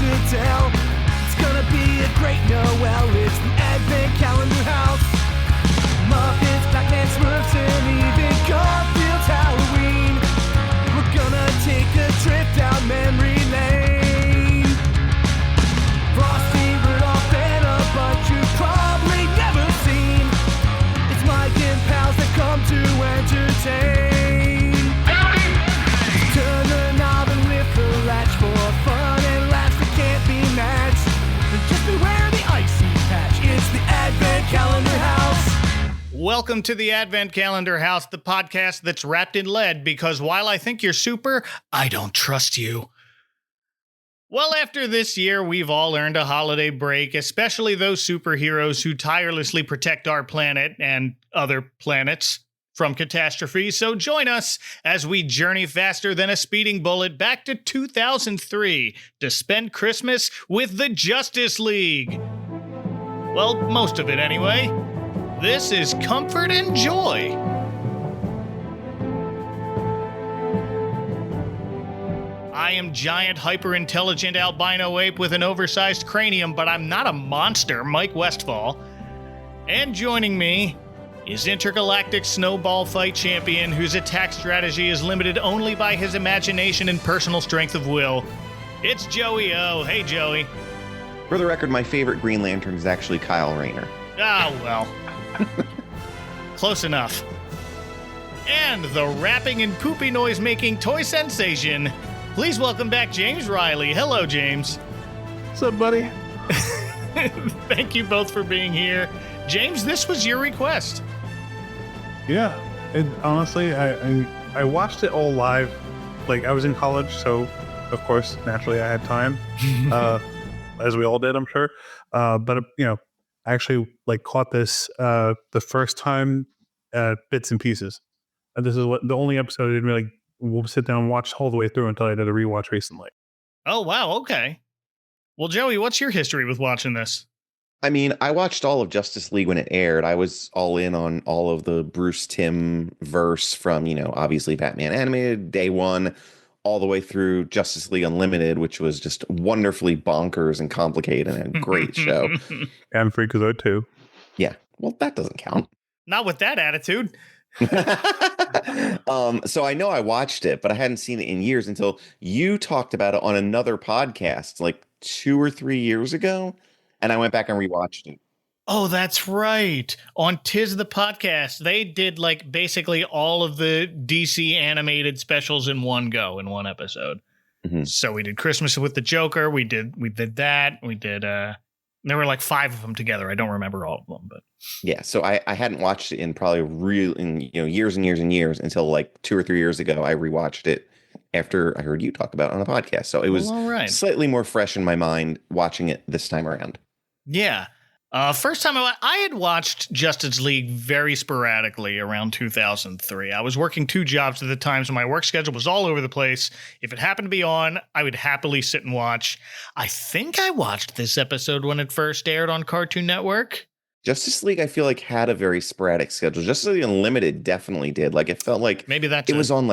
to tell. It's gonna be a great Noel. It's the Advent Calendar House. Muppets, Batman, Smurfs, and even Garfield's Halloween. We're gonna take a trip down memory lane. Frosty, Rudolph, and a bunch you've probably never seen. It's Mike and pals that come to entertain. Turn the knob and lift the latch for fun and laughs that can't be matched. And just beware the icy patch. It's the Advent Calendar House. Welcome to the Advent Calendar House, the podcast that's wrapped in lead because while I think you're super, I don't trust you. Well, after this year, we've all earned a holiday break, especially those superheroes who tirelessly protect our planet and other planets from catastrophe. So join us as we journey faster than a speeding bullet back to 2003 to spend Christmas with the Justice League. Well, most of it anyway. This is Comfort and Joy. I am giant, hyper-intelligent albino ape with an oversized cranium, but I'm not a monster, Mike Westfall. And joining me is intergalactic snowball fight champion whose attack strategy is limited only by his imagination and personal strength of will. It's Joey O. Hey, Joey. For the record, my favorite Green Lantern is actually Kyle Rayner. Ah, well. Close enough. And the rapping and poopy noise-making toy sensation. Please welcome back James Riley. Hello, James. What's up, buddy? Thank you both for being here. James, this was your request. Yeah, honestly, I watched it all live. Like, I was in college, so of course, naturally, I had time, as we all did, I'm sure. But I actually caught this the first time bits and pieces. And this is the only episode I didn't really sit down and watch all the way through until I did a rewatch recently. Oh, wow. Okay. Well, Joey, what's your history with watching this? I mean, I watched all of Justice League when it aired. I was all in on all of the Bruce Timm verse from, obviously Batman Animated, day one, all the way through Justice League Unlimited, which was just wonderfully bonkers and complicated and a great show. And Freakazoid too. Yeah. Well, that doesn't count. Not with that attitude. So I know I watched it, but I hadn't seen it in years until you talked about it on another podcast like 2 or 3 years ago. And I went back and rewatched it. Oh, that's right. On Tis the Podcast, they did basically all of the DC animated specials in one go in one episode. Mm-hmm. So we did Christmas with the Joker. We did that. We did there were 5 of them together. I don't remember all of them, but yeah. So I hadn't watched it in probably years and years and years until 2 or 3 years ago. I rewatched it after I heard you talk about it on a podcast. So it was slightly more fresh in my mind watching it this time around. Yeah. First time I had watched Justice League very sporadically around 2003. I was working 2 jobs at the time, so my work schedule was all over the place. If it happened to be on, I would happily sit and watch. I think I watched this episode when it first aired on Cartoon Network. Justice League, I feel had a very sporadic schedule. Justice League Unlimited definitely did. It felt like maybe that's it was on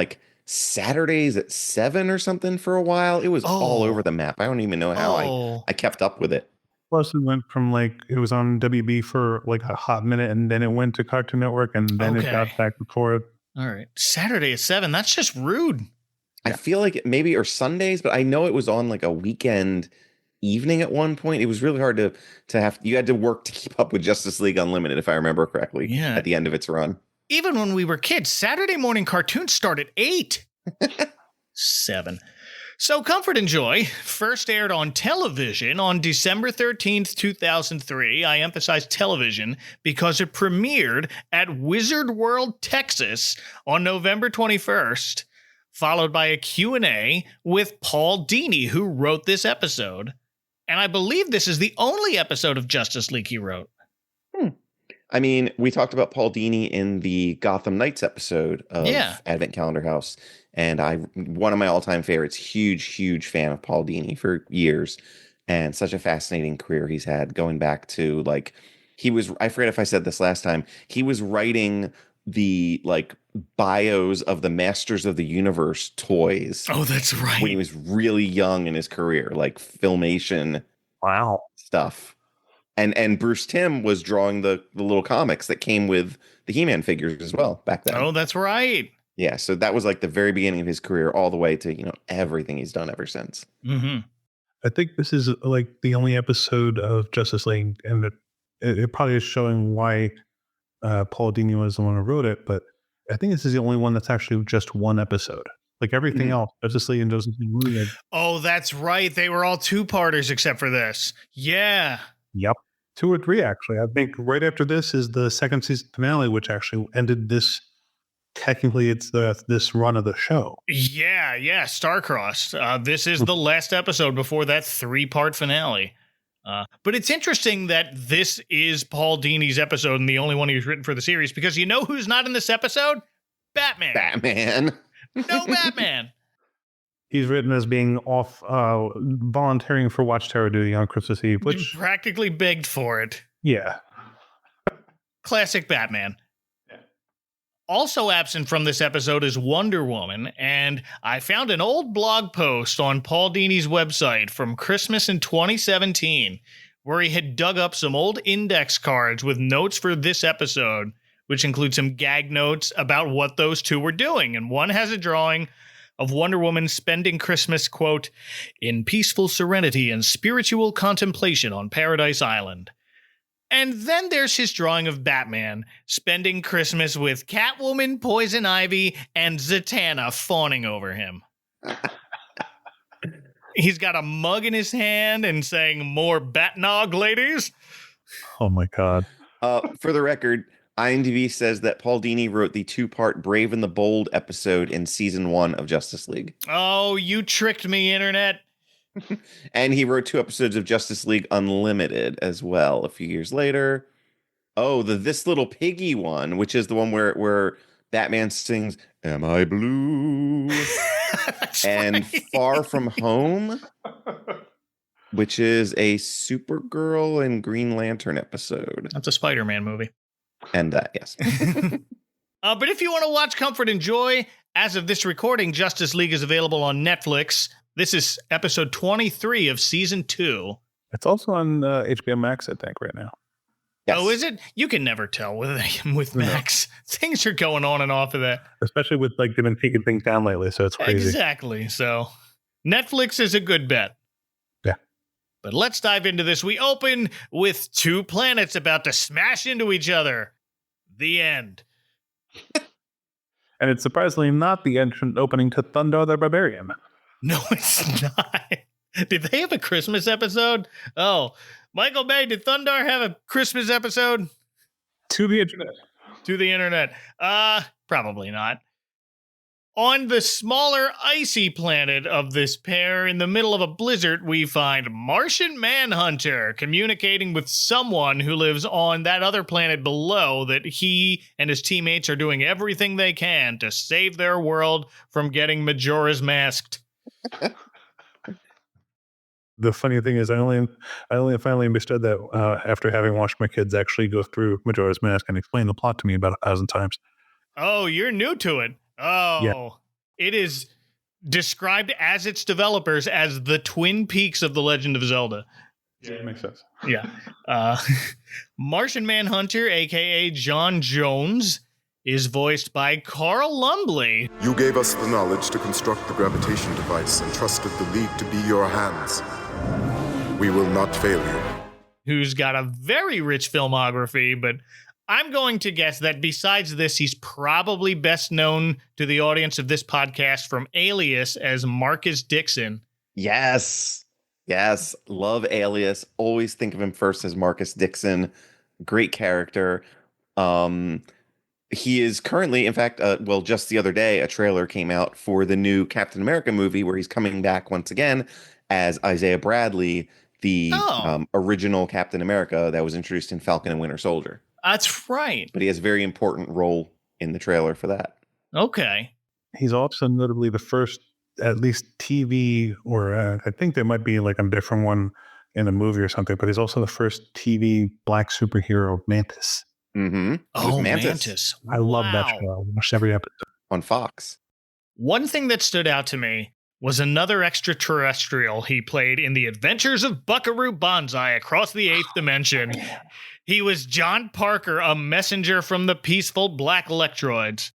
Saturdays at 7 or something for a while. It was all over the map. I don't even know how I kept up with it. Plus, it went from it was on WB for a hot minute, and then it went to Cartoon Network, and then it got back and forth. All right, Saturday at 7. That's just rude. I feel like maybe or Sundays, but I know it was on a weekend evening at one point. It was really hard to have. You had to work to keep up with Justice League Unlimited, if I remember correctly. Yeah. At the end of its run. Even when we were kids, Saturday morning cartoons start at 8. 7. So Comfort and Joy first aired on television on December 13th, 2003. I emphasize television because it premiered at Wizard World, Texas on November 21st, followed by a Q&A with Paul Dini, who wrote this episode. And I believe this is the only episode of Justice League he wrote. I mean, we talked about Paul Dini in the Gotham Knights episode of Advent Calendar House. And one of my all-time favorites, huge fan of Paul Dini for years. And such a fascinating career he's had, going back to I forget if I said this last time, he was writing the like bios of the Masters of the Universe toys Oh, that's right. when he was really young in his career, like Filmation Wow. stuff. And Bruce Timm was drawing the little comics that came with the He-Man figures as well back then. Oh, that's right. Yeah, so that was like the very beginning of his career all the way to, everything he's done ever since. Mm-hmm. I think this is like the only episode of Justice League, and it probably is showing why Paul Dini was the one who wrote it, but I think this is the only one that's actually just one episode. Like everything else, Justice League and Justice League Unlimited. Oh, that's right. They were all two-parters except for this. Yeah. Yep. 2 or 3, actually. I think right after this is the second season finale, which actually ended this. Technically, it's this run of the show. Yeah. Starcrossed. This is the last episode before that 3-part finale. But it's interesting that this is Paul Dini's episode and the only one he's written for the series, because you know who's not in this episode? Batman. Batman. No Batman. He's written as being off volunteering for Watchtower duty on Christmas Eve, which practically begged for it. Yeah. Classic Batman. Also absent from this episode is Wonder Woman, and I found an old blog post on Paul Dini's website from Christmas in 2017 where he had dug up some old index cards with notes for this episode, which include some gag notes about what those two were doing. And one has a drawing of Wonder Woman spending Christmas, quote, in peaceful serenity and spiritual contemplation on Paradise Island. And then there's his drawing of Batman spending Christmas with Catwoman, Poison Ivy, and Zatanna fawning over him. He's got a mug in his hand and saying, "More Batnog, ladies." Oh my God. For the record, IMDb says that Paul Dini wrote the 2-part Brave and the Bold episode in season 1 of Justice League. Oh, you tricked me, Internet. And he wrote 2 episodes of Justice League Unlimited as well a few years later. Oh, the This Little Piggy one, which is the one where Batman sings, "Am I Blue?" and right. Far From Home, which is a Supergirl and Green Lantern episode. That's a Spider-Man movie. And yes. But if you want to watch Comfort and Joy, as of this recording, Justice League is available on Netflix. This is episode 23 of season 2. It's also on HBO Max, I think, right now. Yes. Oh, is it? You can never tell with Max. Things are going on and off of that. Especially with like they've been taking things down lately, so it's crazy. Exactly. So Netflix is a good bet. Yeah. But let's dive into this. We open with 2 planets about to smash into each other. The end. And it's surprisingly not the opening to Thundar the Barbarian. No, it's not. Did they have a Christmas episode? Oh, Michael Bay, did Thundar have a Christmas episode? To the internet. To the internet. Probably not. On the smaller icy planet of this pair in the middle of a blizzard, we find Martian Manhunter communicating with someone who lives on that other planet below that he and his teammates are doing everything they can to save their world from getting Majora's Masked. The funny thing is, I only finally understood that after having watched my kids actually go through Majora's Mask and explain the plot to me about 1,000 times. Oh, you're new to it. Oh, yeah. It is described as its developers as the Twin Peaks of The Legend of Zelda. Yeah, it makes sense. Yeah. Martian Manhunter, a.k.a. John Jones, is voiced by Carl Lumbly. You gave us the knowledge to construct the gravitation device and trusted the League to be your hands. We will not fail you. Who's got a very rich filmography, but I'm going to guess that besides this, he's probably best known to the audience of this podcast from Alias as Marcus Dixon. Yes. Love Alias. Always think of him first as Marcus Dixon. Great character. He is currently, in fact, just the other day, a trailer came out for the new Captain America movie where he's coming back once again as Isaiah Bradley, the original Captain America that was introduced in Falcon and Winter Soldier. That's right. But he has a very important role in the trailer for that. Okay. He's also notably the first, at least TV, or I think there might be like a different one in a movie or something, but he's also the first TV black superhero Mantis. Mm-hmm. It was Oh, Mantis I love that Wow. show. I watched every episode. on Fox. One thing that stood out to me was another extraterrestrial he played in The Adventures of Buckaroo Banzai Across the Eighth Dimension. He was John Parker, a messenger from the peaceful Black Electroids.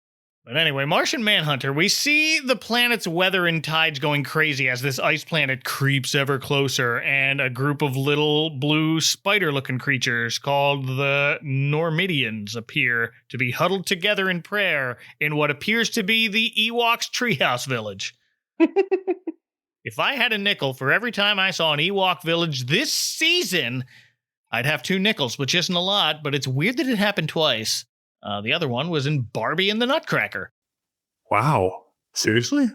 But anyway, Martian Manhunter, we see the planet's weather and tides going crazy as this ice planet creeps ever closer, and a group of little blue spider-looking creatures called the Normidians appear to be huddled together in prayer in what appears to be the Ewoks' treehouse village. If I had a nickel for every time I saw an Ewok village this season, I'd have 2 nickels, which isn't a lot, but it's weird that it happened twice. The other one was in Barbie and the Nutcracker. Wow. Seriously?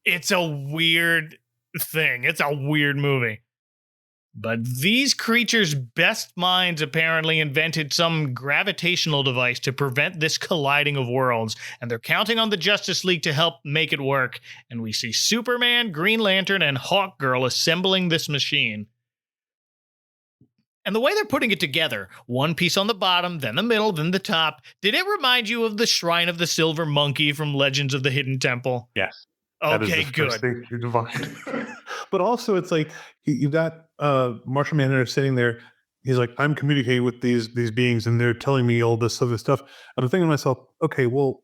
It's a weird thing. It's a weird movie. But these creatures' best minds apparently invented some gravitational device to prevent this colliding of worlds, and they're counting on the Justice League to help make it work. And we see Superman, Green Lantern, and Hawkgirl assembling this machine. And the way they're putting it together, one piece on the bottom, then the middle, then the top, did it remind you of the Shrine of the Silver Monkey from Legends of the Hidden Temple? Yes. That is Okay, the good. first thing you divine. But also, it's like you got Martian Manhunter sitting there. He's like, I'm communicating with these beings, and they're telling me all this other stuff. And I'm thinking to myself, okay, well,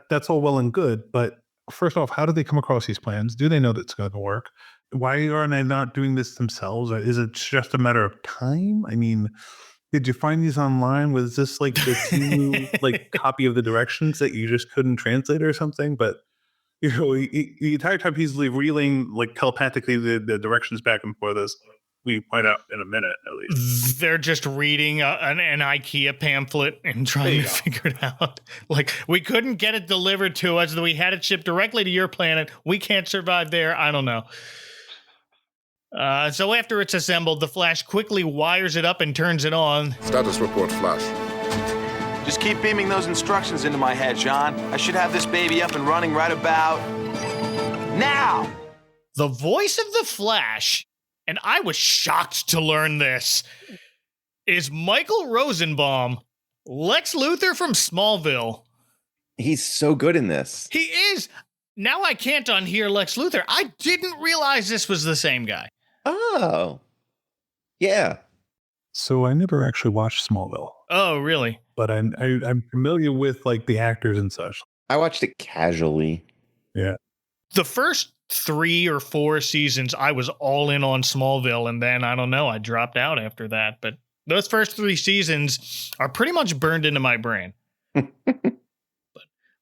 that's all well and good, but first off, how did they come across these plans? Do they know that it's going to work? Why are they not doing this themselves? Is it just a matter of time? I mean, did you find these online? Was this like the team like copy of the directions that you just couldn't translate or something? But the entire time he's relaying like telepathically the directions back and forth, as we find out in a minute at least. They're just reading an IKEA pamphlet and trying to figure it out. Like, we couldn't get it delivered to us. We had it shipped directly to your planet. We can't survive there. I don't know. So after it's assembled, the Flash quickly wires it up and turns it on. Status report, Flash. Just keep beaming those instructions into my head, John. I should have this baby up and running right about now. The voice of the Flash, and I was shocked to learn this, is Michael Rosenbaum, Lex Luthor from Smallville. He's so good in this. He is. Now I can't unhear Lex Luthor. I didn't realize this was the same guy. Oh. Yeah. So I never actually watched Smallville, Oh, really? but I'm familiar with like the actors and such. I watched it casually. Yeah. The first 3 or 4 seasons, I was all in on Smallville, and then, I don't know, I dropped out after that. But those first 3 seasons are pretty much burned into my brain. But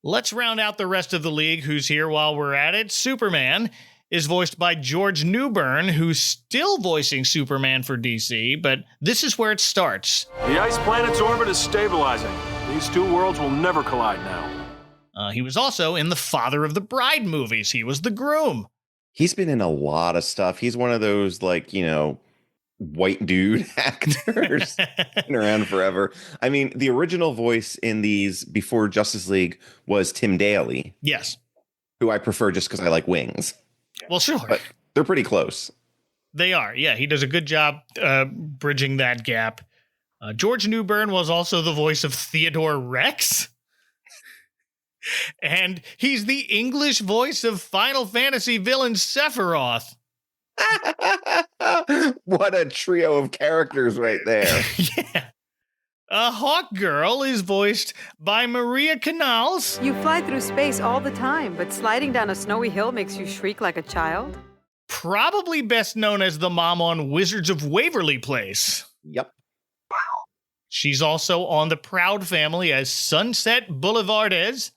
let's round out the rest of the league who's here while we're at it. Superman is voiced by George Newbern, who's still voicing Superman for DC, but this is where it starts. The ice planet's orbit is stabilizing. These 2 worlds will never collide now. He was also in the Father of the Bride movies. He was the groom. He's been in a lot of stuff. He's one of those, like, white dude actors been around forever. I mean, the original voice in these before Justice League was Tim Daly, Yes. who I prefer just because I like wings. Well, sure. But they're pretty close. They are. Yeah, he does a good job bridging that gap. George Newbern was also the voice of Theodore Rex. And he's the English voice of Final Fantasy villain Sephiroth. What a trio of characters right there. Yeah. Hawkgirl is voiced by Maria Canals. You fly through space all the time, but sliding down a snowy hill makes you shriek like a child? Probably best known as the mom on Wizards of Waverly Place. Yep. She's also on The Proud Family as Sunset Boulevardes.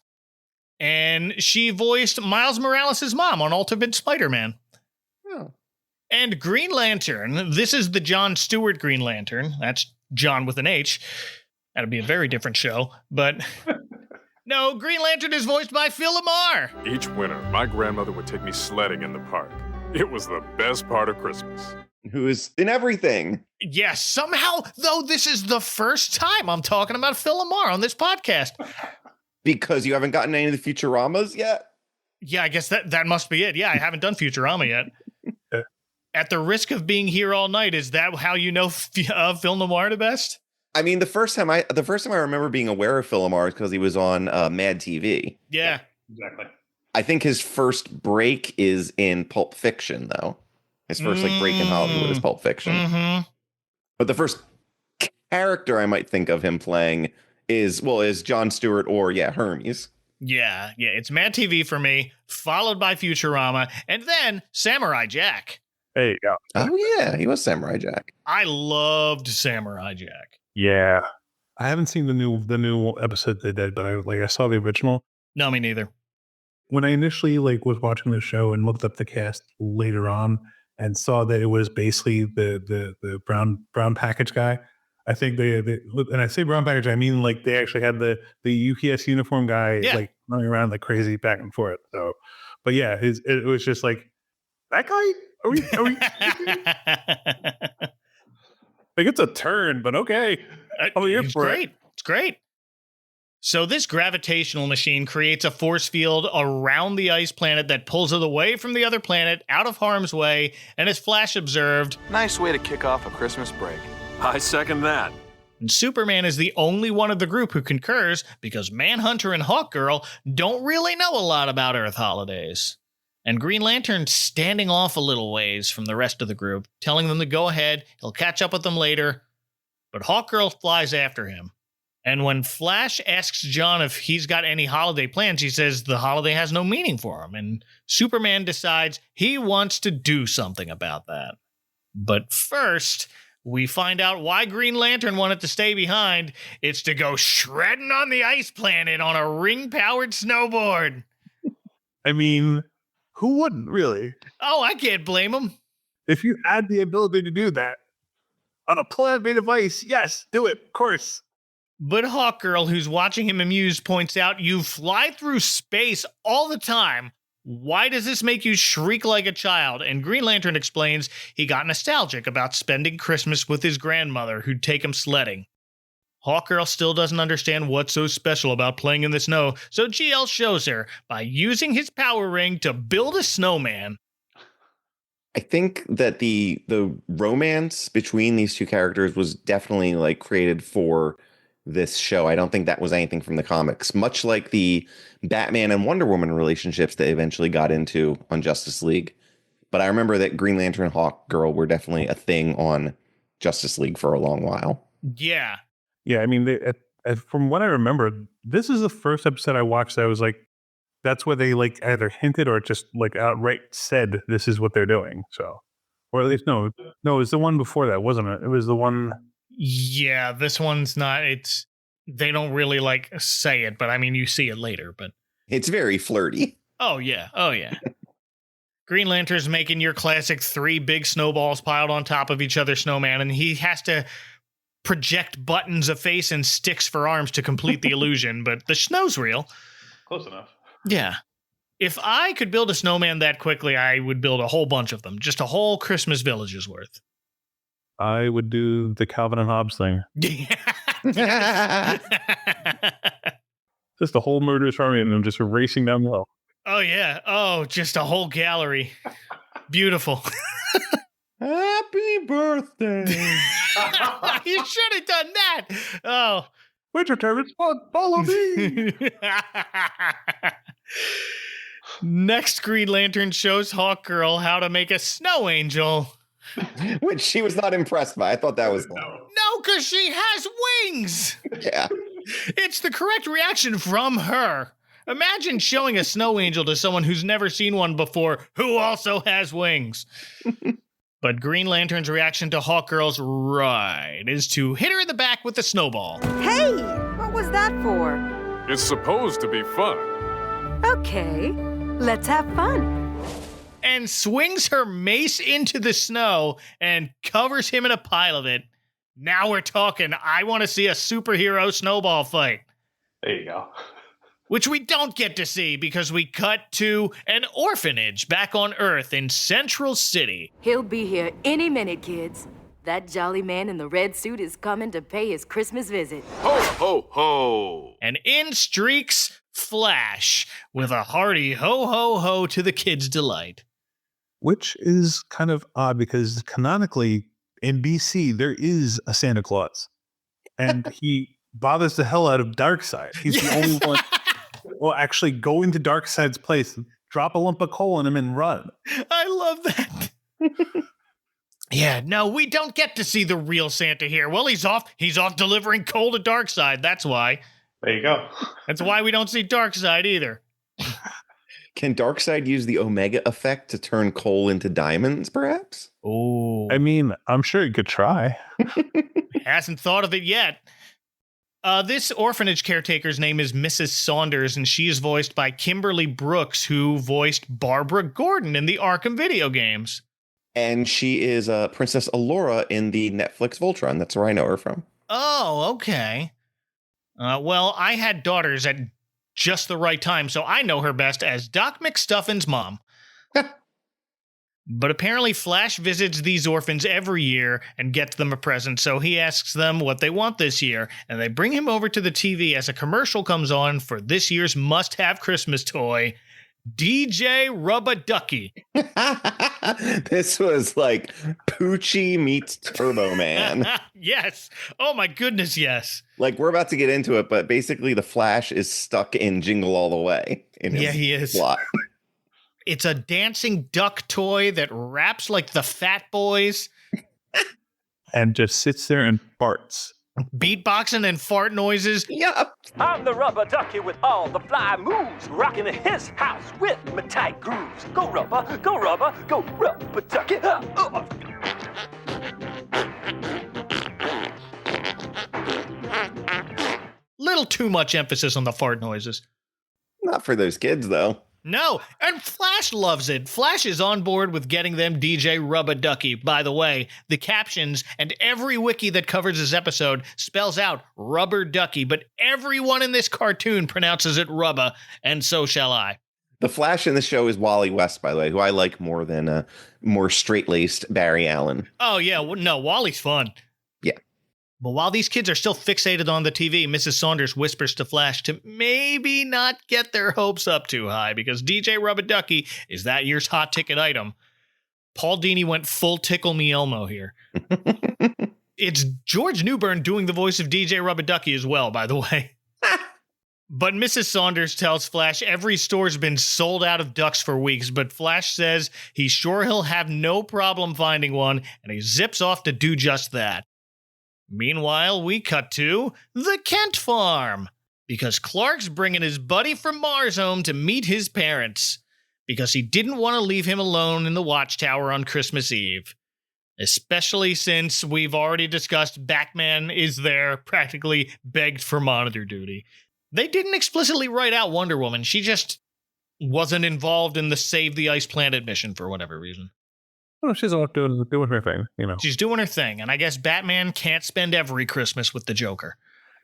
And she voiced Miles Morales' mom on Ultimate Spider-Man. Oh. And Green Lantern, this is the John Stewart Green Lantern. That's John with an H. That'd be a very different show. But no, Green Lantern is voiced by Phil Lamar. Each winter, my grandmother would take me sledding in the park. It was the best part of Christmas. Who is in everything. Yes, somehow, though, this is the first time I'm talking about Phil Lamar on this podcast. Because you haven't gotten any of the Futuramas yet? Yeah, I guess that must be it. Yeah, I haven't done Futurama yet. At the risk of being here all night, is that how you know Phil Lamar the best? I mean, the first time I remember being aware of Philomar is because he was on Mad TV. Yeah. Exactly. I think his first break is in Pulp Fiction, though. His first like break in Hollywood is Pulp Fiction. Mm-hmm. But the first character I might think of him playing is Jon Stewart or Hermes. Yeah. It's Mad TV for me, followed by Futurama, and then Samurai Jack. There you go. Oh yeah, he was Samurai Jack. I loved Samurai Jack. Yeah. I haven't seen the new episode they did, but I saw the original. No, me neither. When I initially was watching the show and looked up the cast later on and saw that it was basically the brown package guy, I think they and I say brown package, I mean like they actually had the UPS uniform guy like running around like crazy back and forth. So, but yeah, it was just like that guy. Are we? Like it's a turn, but okay. It's great. It's great. So this gravitational machine creates a force field around the ice planet that pulls it away from the other planet, out of harm's way, and as Flash observed, Nice way to kick off a Christmas break. I second that. and Superman is the only one of the group who concurs because Manhunter and Hawkgirl don't really know a lot about Earth holidays. And Green Lantern's standing off a little ways from the rest of the group, telling them to go ahead, he'll catch up with them later, but Hawkgirl flies after him. And when Flash asks John if he's got any holiday plans, he says the holiday has no meaning for him, and Superman decides he wants to do something about that. But first, we find out why Green Lantern wanted to stay behind. It's to go shredding on the ice planet on a ring-powered snowboard. I mean, who wouldn't really? Oh, I can't blame him. If you had the ability to do that on a planet made of ice, yes, do it, of course. But Hawkgirl, who's watching him amused, points out, you fly through space all the time. Why does this make you shriek like a child? And Green Lantern explains he got nostalgic about spending Christmas with his grandmother, who'd take him sledding. Hawkgirl still doesn't understand what's so special about playing in the snow, so GL shows her by using his power ring to build a snowman. I think that the romance between these two characters was definitely like created for this show. I don't think that was anything from the comics, much like the Batman and Wonder Woman relationships they eventually got into on Justice League. But I remember that Green Lantern and Hawkgirl were definitely a thing on Justice League for a long while. Yeah. Yeah, I mean, from what I remember, this is the first episode I watched that I was like, that's where they like either hinted or just like outright said this is what they're doing. So, or at least no, it was the one before that, wasn't it? It was the one. Yeah, this one's not. They don't really like say it, but I mean, you see it later. But it's very flirty. Oh yeah. Green Lantern's making your classic 3 big snowballs piled on top of each other snowman, and he has to project buttons, a face, and sticks for arms to complete the illusion. But the snow's real. Close enough. Yeah. If I could build a snowman that quickly, I would build a whole bunch of them. Just a whole Christmas village's worth. I would do the Calvin and Hobbes thing. Just a whole murderous army and them just racing down the hill. Oh, yeah. Oh, just a whole gallery. Beautiful. Happy birthday. You should have done that. Oh. Winter Terrence, follow me. Next, Green Lantern shows Hawkgirl how to make a snow angel. Which she was not impressed by. I thought that was No, because she has wings. Yeah. It's the correct reaction from her. Imagine showing a snow angel to someone who's never seen one before, who also has wings. But Green Lantern's reaction to Hawkgirl's ride is to hit her in the back with a snowball. Hey, what was that for? It's supposed to be fun. Okay, let's have fun. And swings her mace into the snow and covers him in a pile of it. Now we're talking. I want to see a superhero snowball fight. There you go. Which we don't get to see because we cut to an orphanage back on Earth in Central City. He'll be here any minute, kids. That jolly man in the red suit is coming to pay his Christmas visit. Ho, ho, ho. And in streaks Flash with a hearty ho, ho, ho to the kids' delight. Which is kind of odd because canonically in BC, there is a Santa Claus. and he bothers the hell out of Darkseid. He's the only one who will actually go into Darkseid's place, drop a lump of coal on him, and run. I love that. Yeah, no, we don't get to see the real Santa here. Well, he's off delivering coal to Darkseid. That's why. There you go. That's why we don't see Darkseid either. Can Darkseid use the Omega effect to turn coal into diamonds, perhaps? Oh. I mean, I'm sure you could try. Hasn't thought of it yet. This orphanage caretaker's name is Mrs. Saunders, and she is voiced by Kimberly Brooks, who voiced Barbara Gordon in the Arkham video games. And she is Princess Allura in the Netflix Voltron. That's where I know her from. Oh, okay. Well, I had daughters at just the right time, so I know her best as Doc McStuffin's mom. But apparently Flash visits these orphans every year and gets them a present, so he asks them what they want this year, and they bring him over to the TV as a commercial comes on for this year's must-have Christmas toy, DJ Rub-a-Ducky. This was like Poochie meets Turbo Man. Yes. Oh my goodness, yes. Like, we're about to get into it, but basically the Flash is stuck in Jingle All the Way. Yeah, he is. Plot. It's a dancing duck toy that raps like the Fat Boys. And just sits there and farts. Beatboxing and fart noises. Yep. I'm the rubber ducky with all the fly moves, rocking his house with my tight grooves. Go rubber, go rubber, go rubber ducky. Little too much emphasis on the fart noises. Not for those kids, though. No, and Flash loves it. Flash is on board with getting them DJ Rub-a-Ducky. By the way, the captions and every wiki that covers this episode spells out Rubber Ducky, but everyone in this cartoon pronounces it Rubba, and so shall I. The Flash in the show is Wally West, by the way, who I like more than more straight-laced Barry Allen. Oh, yeah, no, Wally's fun. Yeah. But while these kids are still fixated on the TV, Mrs. Saunders whispers to Flash to maybe not get their hopes up too high, because DJ Rub-a-Ducky is that year's hot ticket item. Paul Dini went full Tickle Me Elmo here. It's George Newbern doing the voice of DJ Rub-a-Ducky as well, by the way. But Mrs. Saunders tells Flash every store's been sold out of ducks for weeks, but Flash says he's sure he'll have no problem finding one, and he zips off to do just that. Meanwhile, we cut to the Kent farm, because Clark's bringing his buddy from Mars home to meet his parents, because he didn't want to leave him alone in the watchtower on Christmas Eve. Especially since we've already discussed Batman is there, practically begged for monitor duty. They didn't explicitly write out Wonder Woman, she just wasn't involved in the Save the Ice Planet mission for whatever reason. Oh, she's off doing her thing, you know. She's doing her thing, and I guess Batman can't spend every Christmas with the Joker.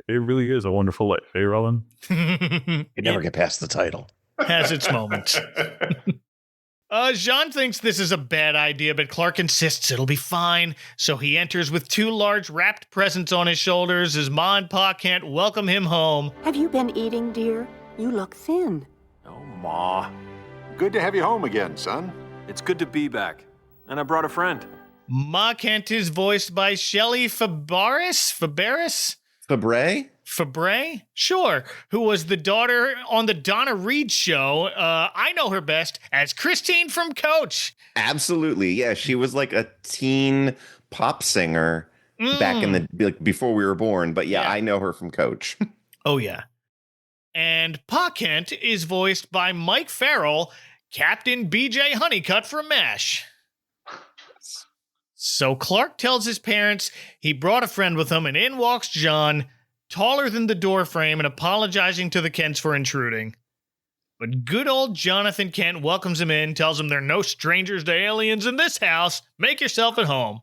It really is a wonderful life, eh, Roland? You never get past the title. Has its moments. Jean thinks this is a bad idea, but Clark insists it'll be fine, so he enters with 2 large wrapped presents on his shoulders as Ma and Pa can't welcome him home. Have you been eating, dear? You look thin. Oh, Ma. Good to have you home again, son. It's good to be back. And I brought a friend. Ma Kent is voiced by Shelley Fabre? Sure. Who was the daughter on the Donna Reed show. I know her best as Christine from Coach. Absolutely. Yeah, she was like a teen pop singer back in the before we were born. But yeah, I know her from Coach. Oh, yeah. And Pa Kent is voiced by Mike Farrell, Captain BJ Honeycutt from MASH. So Clark tells his parents he brought a friend with him, and in walks John, taller than the doorframe and apologizing to the Kents for intruding. But good old Jonathan Kent welcomes him in, tells him there are no strangers to aliens in this house. Make yourself at home.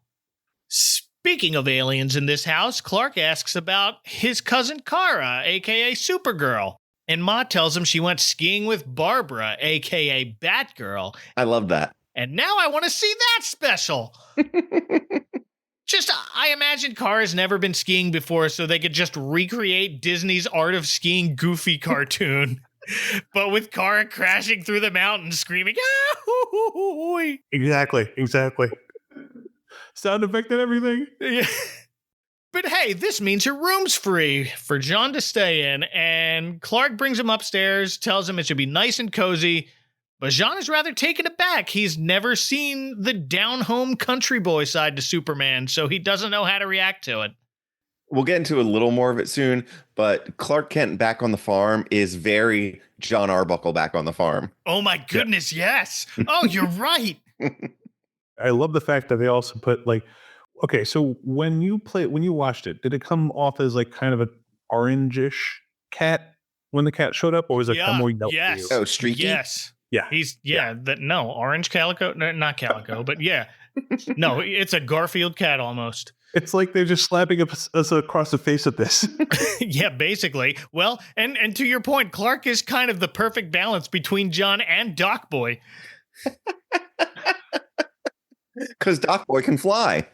Speaking of aliens in this house, Clark asks about his cousin Kara, a.k.a. Supergirl. And Ma tells him she went skiing with Barbara, a.k.a. Batgirl. I love that. And now I want to see that special. I imagine Kara's never been skiing before, so they could just recreate Disney's Art of Skiing Goofy cartoon. But with Kara crashing through the mountains screaming, ah! Exactly. Sound effect and everything. Yeah. But But hey, this means her room's free for John to stay in, and Clark brings him upstairs, tells him it should be nice and cozy, but John is rather taken aback. He's never seen the down-home country boy side to Superman, so he doesn't know how to react to it. We'll get into a little more of it soon, but Clark Kent back on the farm is very John Arbuckle back on the farm. Oh my goodness, yes. Oh, you're right. I love the fact that they also put like, okay, so when you watched it, did it come off as like kind of an orangish cat when the cat showed up, or was it kind of more yellow? Yes. Oh, streaky? Yes. Yeah. Orange calico, no, not calico, but yeah. No, it's a Garfield cat almost. It's like they're just slapping us across the face with this. Yeah, basically. Well, and to your point, Clark is kind of the perfect balance between John and Doc Boy. Because Doc Boy can fly.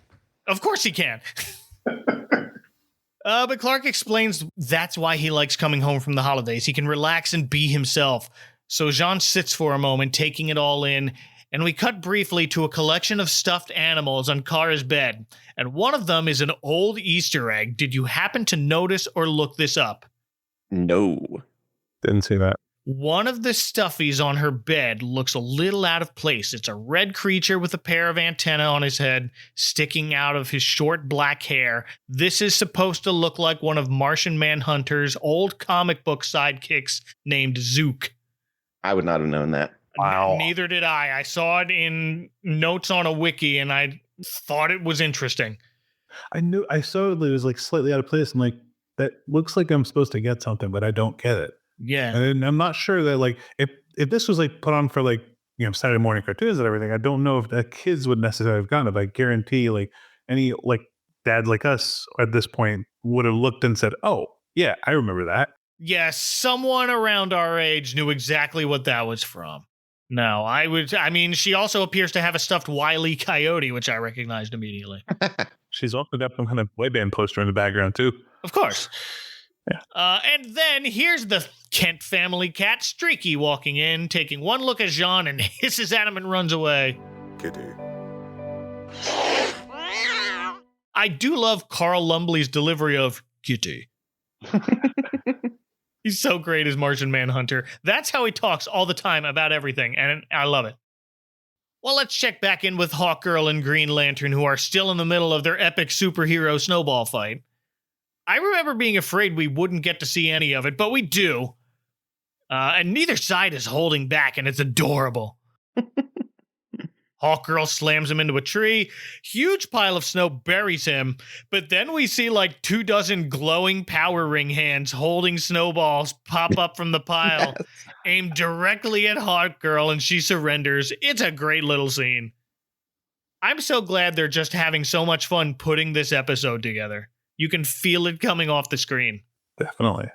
Of course he can. But Clark explains that's why he likes coming home from the holidays. He can relax and be himself. So Jean sits for a moment, taking it all in, and we cut briefly to a collection of stuffed animals on Kara's bed. And one of them is an old Easter egg. Did you happen to notice or look this up? No. Didn't see that. One of the stuffies on her bed looks a little out of place. It's a red creature with a pair of antennae on his head sticking out of his short black hair. This is supposed to look like one of Martian Manhunter's old comic book sidekicks named Zook. I would not have known that. Wow. Neither did I. I saw it in notes on a wiki, and I thought it was interesting. I saw it was like slightly out of place. I'm like, that looks like I'm supposed to get something, but I don't get it. Yeah. And I'm not sure that like if this was like put on for like, Saturday morning cartoons and everything, I don't know if the kids would necessarily have gotten it. But I guarantee like any like dad like us at this point would have looked and said, oh yeah, I remember that. Yes, someone around our age knew exactly what that was from. No, she also appears to have a stuffed Wile E. Coyote, which I recognized immediately. She's also got some kind of boy band poster in the background too. Of course. Yeah. And then here's the Kent family cat, Streaky, walking in, taking one look at Jean and hisses at him and runs away. Kitty. I do love Carl Lumbly's delivery of Kitty. He's so great as Martian Manhunter. That's how he talks all the time about everything, and I love it. Well, let's check back in with Hawkgirl and Green Lantern, who are still in the middle of their epic superhero snowball fight. I remember being afraid we wouldn't get to see any of it, but we do. And neither side is holding back, and it's adorable. Hawkgirl slams him into a tree. Huge pile of snow buries him. But then we see like 24 glowing power ring hands holding snowballs pop up from the pile, aimed directly at Hawkgirl, and she surrenders. It's a great little scene. I'm so glad they're just having so much fun putting this episode together. You can feel it coming off the screen. Definitely.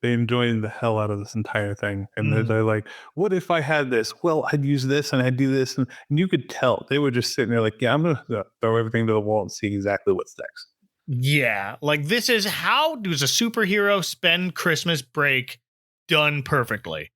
They enjoyed the hell out of this entire thing. And they're like, what if I had this? Well, I'd use this and I'd do this. And you could tell they were just sitting there like, yeah, I'm going to throw everything to the wall and see exactly what's next. Yeah. Like, this is how does a superhero spend Christmas break done perfectly.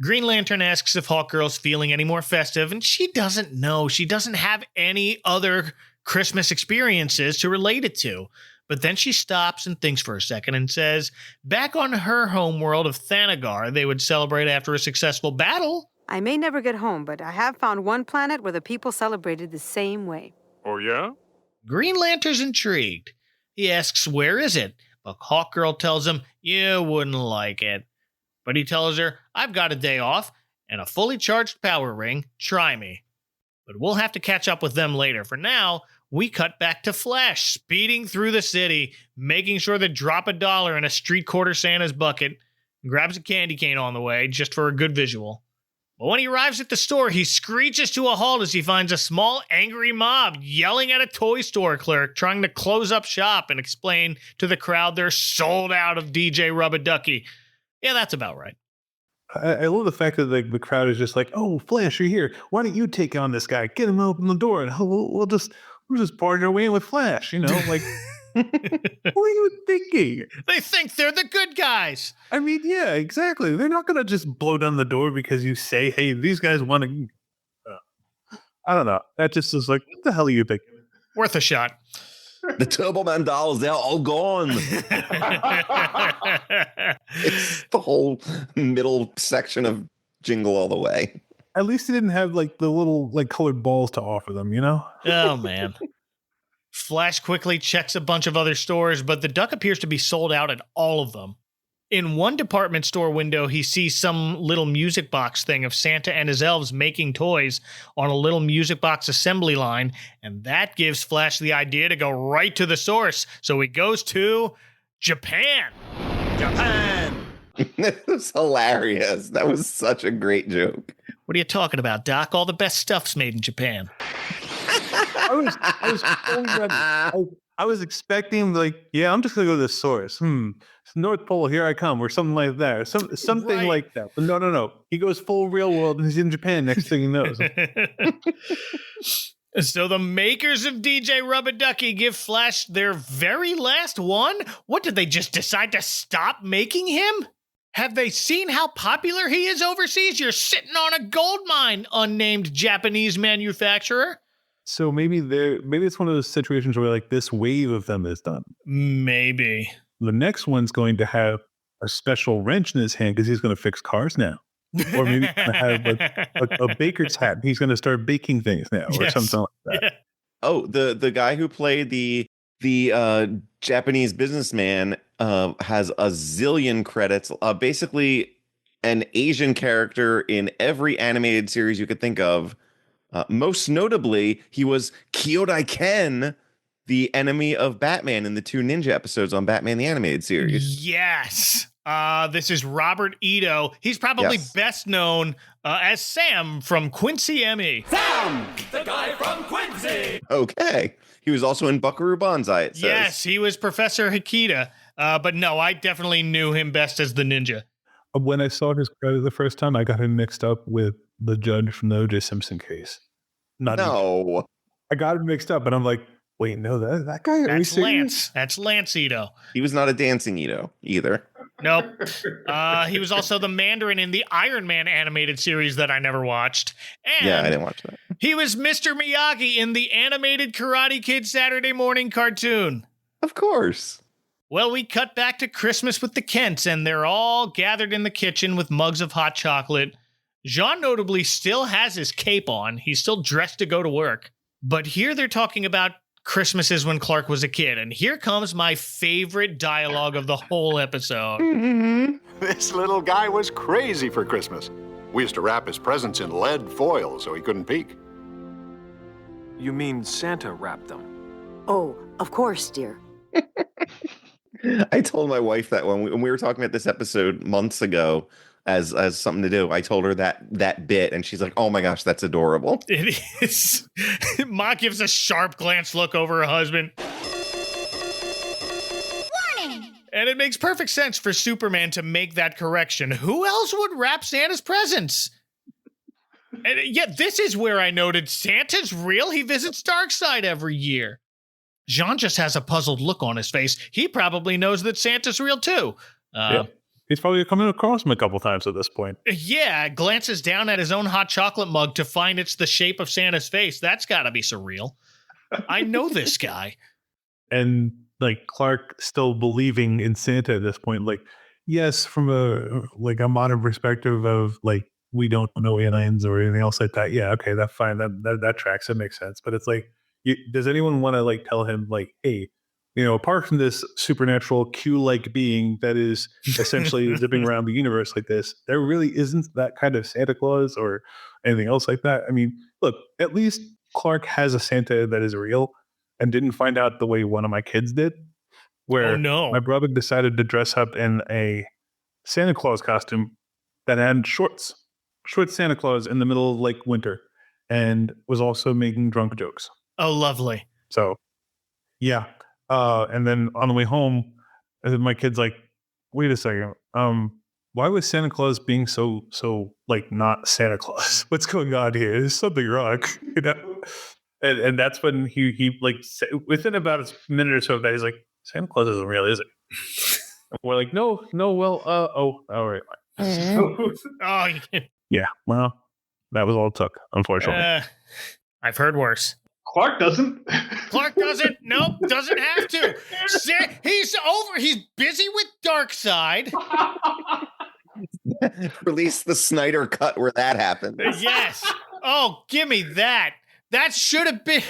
Green Lantern asks if Hawkgirl's feeling any more festive, and she doesn't know. She doesn't have any other Christmas experiences to relate it to. But then she stops and thinks for a second and says, back on her homeworld of Thanagar, they would celebrate after a successful battle. I may never get home, but I have found one planet where the people celebrated the same way. Oh, yeah? Green Lantern's intrigued. He asks, where is it? But Hawkgirl tells him, you wouldn't like it. But he tells her, I've got a day off and a fully charged power ring. Try me. But we'll have to catch up with them later. For now, we cut back to Flash, speeding through the city, making sure to drop $1 in a street corner Santa's bucket, and grabs a candy cane on the way, just for a good visual. But when he arrives at the store, he screeches to a halt as he finds a small, angry mob yelling at a toy store clerk, trying to close up shop and explain to the crowd they're sold out of DJ Rub-a-Ducky. Yeah, that's about right. I love the fact that the crowd is just like, oh, Flash, you're here. Why don't you take on this guy? Get him open the door, and we'll just barge our way in with Flash, like, what are you thinking? They think they're the good guys. I mean, yeah, exactly. They're not going to just blow down the door because you say, hey, these guys want to... I don't know. That just is like, what the hell are you thinking? Worth a shot. The Turbo Man dolls, they're all gone. It's the whole middle section of Jingle All the Way. At least he didn't have like the little like colored balls to offer them, you know? Oh, man. Flash quickly checks a bunch of other stores, but the duck appears to be sold out at all of them. In one department store window, he sees some little music box thing of Santa and his elves making toys on a little music box assembly line, and that gives Flash the idea to go right to the source. So he goes to Japan. Japan! It was hilarious. That was such a great joke. What are you talking about, Doc? All the best stuff's made in Japan. I was fully ready. I was expecting like, yeah, I'm just gonna go to the source. North Pole, here I come, or something like that. Something Right. like that. But no. He goes full real world and he's in Japan next thing he knows. So the makers of DJ Rubber Ducky give Flash their very last one? What, did they just decide to stop making him? Have they seen how popular he is overseas? You're sitting on a gold mine, unnamed Japanese manufacturer. So maybe it's one of those situations where like this wave of them is done. Maybe. The next one's going to have a special wrench in his hand because he's going to fix cars now. Or maybe he's going to have like a baker's hat. He's going to start baking things now or something like that. Yeah. Oh, the guy who played the Japanese businessman has a zillion credits. Basically, an Asian character in every animated series you could think of. Most notably, he was Kyodai Ken, the enemy of Batman in the 2 ninja episodes on Batman the Animated Series. Yes. This is Robert Ito. He's probably best known as Sam from Quincy ME. Sam, the guy from Quincy. Okay. He was also in Buckaroo Banzai, it says. Yes, he was Professor Hikita. But no, I definitely knew him best as the ninja. When I saw his credit the first time, I got him mixed up with the judge from the O.J. Simpson case. No. I got him mixed up, and I'm like, wait, no, that guy? That's Lance. That's Lance Ito. He was not a dancing Ito either. Nope. He was also the Mandarin in the Iron Man animated series that I never watched. And yeah, I didn't watch that. He was Mr. Miyagi in the animated Karate Kid Saturday morning cartoon. Of course. Well, we cut back to Christmas with the Kents, and they're all gathered in the kitchen with mugs of hot chocolate. Jean notably still has his cape on. He's still dressed to go to work. But here they're talking about Christmases when Clark was a kid. And here comes my favorite dialogue of the whole episode. This little guy was crazy for Christmas. We used to wrap his presents in lead foil so he couldn't peek. You mean Santa wrapped them? Oh, of course, dear. I told my wife that when we were talking about this episode months ago as something to do, I told her that bit, and she's like, oh my gosh, that's adorable. It is. Ma gives a sharp glance look over her husband. Warning! And it makes perfect sense for Superman to make that correction. Who else would wrap Santa's presents? And yet, this is where I noted Santa's real. He visits Darkseid every year. Jean just has a puzzled look on his face. He probably knows that Santa's real too. Yeah. He's probably coming across him a couple times at this point. Yeah, glances down at his own hot chocolate mug to find it's the shape of Santa's face. That's got to be surreal. I know this guy. And like Clark still believing in Santa at this point. Like, yes, from a modern perspective of like, we don't know aliens or anything else like that. Yeah, okay, that's fine. That tracks. That makes sense. But it's like, does anyone want to like tell him like, hey, apart from this supernatural Q-like being that is essentially zipping around the universe like this, there really isn't that kind of Santa Claus or anything else like that. I mean, look, at least Clark has a Santa that is real and didn't find out the way one of my kids did, where my brother decided to dress up in a Santa Claus costume that had shorts Santa Claus in the middle of like winter, and was also making drunk jokes. Oh, lovely. So, yeah. And then on the way home, my kid's like, wait a second. Why was Santa Claus being so like not Santa Claus? What's going on here? There's something wrong, And that's when he like within about a minute or so of that, he's like, Santa Claus isn't real, is it? And we're like, no. Well, all right. Oh, yeah. Well, that was all it took, unfortunately. I've heard worse. Clark doesn't. Clark doesn't. Nope, doesn't have to. He's busy with Darkseid. Release the Snyder cut where that happened. Yes. Oh, give me that. That should have been.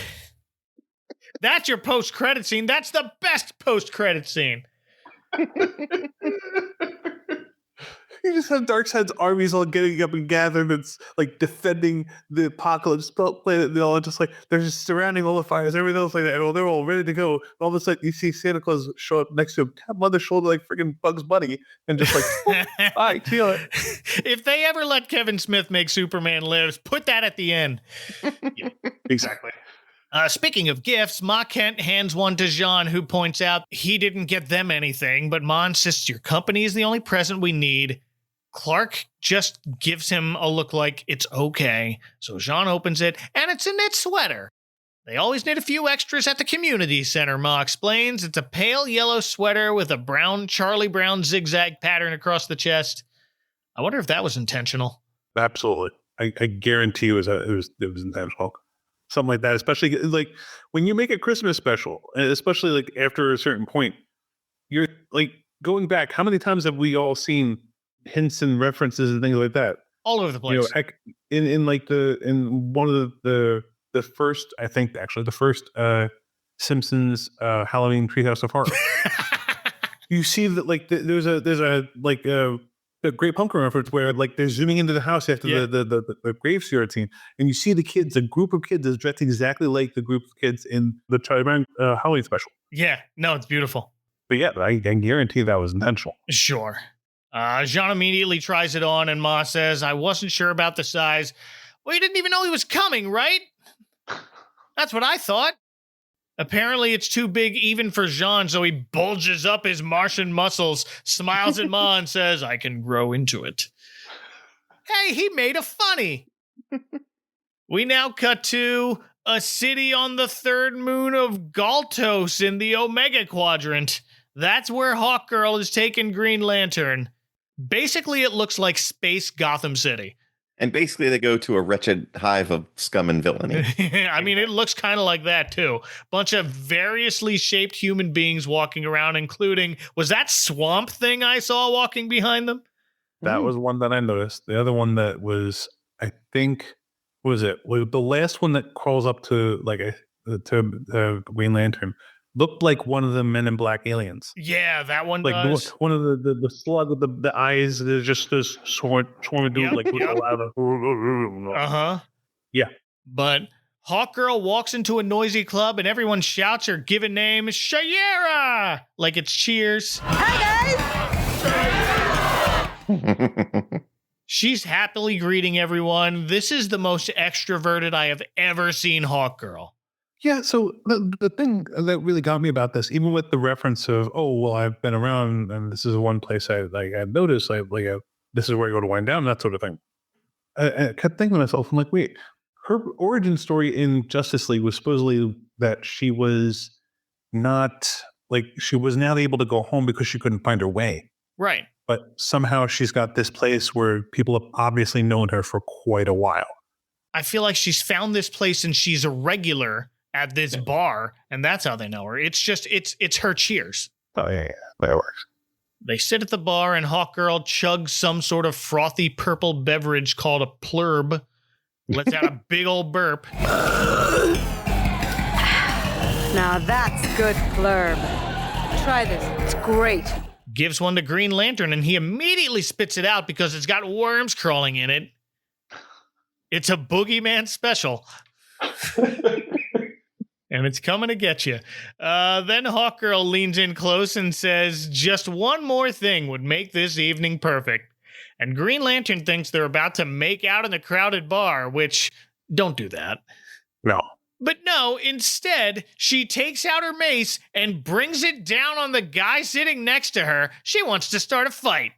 That's your post-credit scene. That's the best post-credit scene. You just have Darkseid's armies all getting up and gathered. It's like defending the apocalypse planet. They're all just like they're just surrounding all the fires, everything else like that. Well, they're all ready to go. All of a sudden, you see Santa Claus show up next to him, tap him on the shoulder like freaking Bugs Bunny, and just like, all right, feel it. If they ever let Kevin Smith make Superman Lives, put that at the end. Yeah, exactly. Speaking of gifts, Ma Kent hands one to Jean, who points out he didn't get them anything, but Ma insists your company is the only present we need. Clark just gives him a look like it's okay, so Jean opens it, and it's a knit sweater. They always knit a few extras at the community center, Ma explains. It's a pale yellow sweater with a brown Charlie Brown zigzag pattern across the chest. I wonder if that was intentional. Absolutely. I guarantee it was intentional. Something like that, especially like when you make a Christmas special, and especially like after a certain point, you're like going back. How many times have we all seen hints and references and things like that all over the place? You know, in one of the first, I think actually the first Simpsons Halloween Treehouse of Horror. You see that like there's a Great Pumpkin reference where like they're zooming into the house after the grave seer scene, and you see the kids, a group of kids is dressed exactly like the group of kids in the Charlie Brown Halloween special. Yeah, no, it's beautiful. But yeah, I guarantee that was intentional. Sure. Jean immediately tries it on, and Ma says, I wasn't sure about the size. Well, you didn't even know he was coming, right? That's what I thought. Apparently, it's too big even for Jean, so he bulges up his Martian muscles, smiles at Ma, and says, I can grow into it. Hey, he made a funny. We now cut to a city on the third moon of Galtos in the Omega Quadrant. That's where Hawkgirl is taking Green Lantern. Basically, it looks like space Gotham City. And basically, they go to a wretched hive of scum and villainy. I mean, it looks kind of like that, too. Bunch of variously shaped human beings walking around, including, was that Swamp Thing I saw walking behind them? That was one that I noticed. The other one that was, I think, was the last one that crawls up to like to Green Lantern. Looked like one of the Men in Black aliens. Yeah, that one like does. One of the slug with the eyes. There's just this swarm of dude with a loud. Uh-huh. Yeah. But Hawkgirl walks into a noisy club and everyone shouts her given name, Shayera! Like it's Cheers. Hey, guys! She's happily greeting everyone. This is the most extroverted I have ever seen Hawkgirl. Yeah, so the thing that really got me about this, even with the reference of, oh, well, I've been around and this is one place I noticed, this is where I go to wind down, that sort of thing. I kept thinking to myself, I'm like, wait, her origin story in Justice League was supposedly that she was not, she was not able to go home because she couldn't find her way. Right. But somehow she's got this place where people have obviously known her for quite a while. I feel like she's found this place and she's a regular at this bar, and that's how they know her. It's just, it's her Cheers. Oh, yeah, that works. They sit at the bar, and Hawkgirl chugs some sort of frothy purple beverage called a plurb. Lets out a big old burp. Now that's good plurb. Try this. It's great. Gives one to Green Lantern, and he immediately spits it out because it's got worms crawling in it. It's a Boogeyman special. And it's coming to get you. Then Hawkgirl leans in close and says, just one more thing would make this evening perfect. And Green Lantern thinks they're about to make out in the crowded bar, which, don't do that. No. But no, instead, she takes out her mace and brings it down on the guy sitting next to her. She wants to start a fight.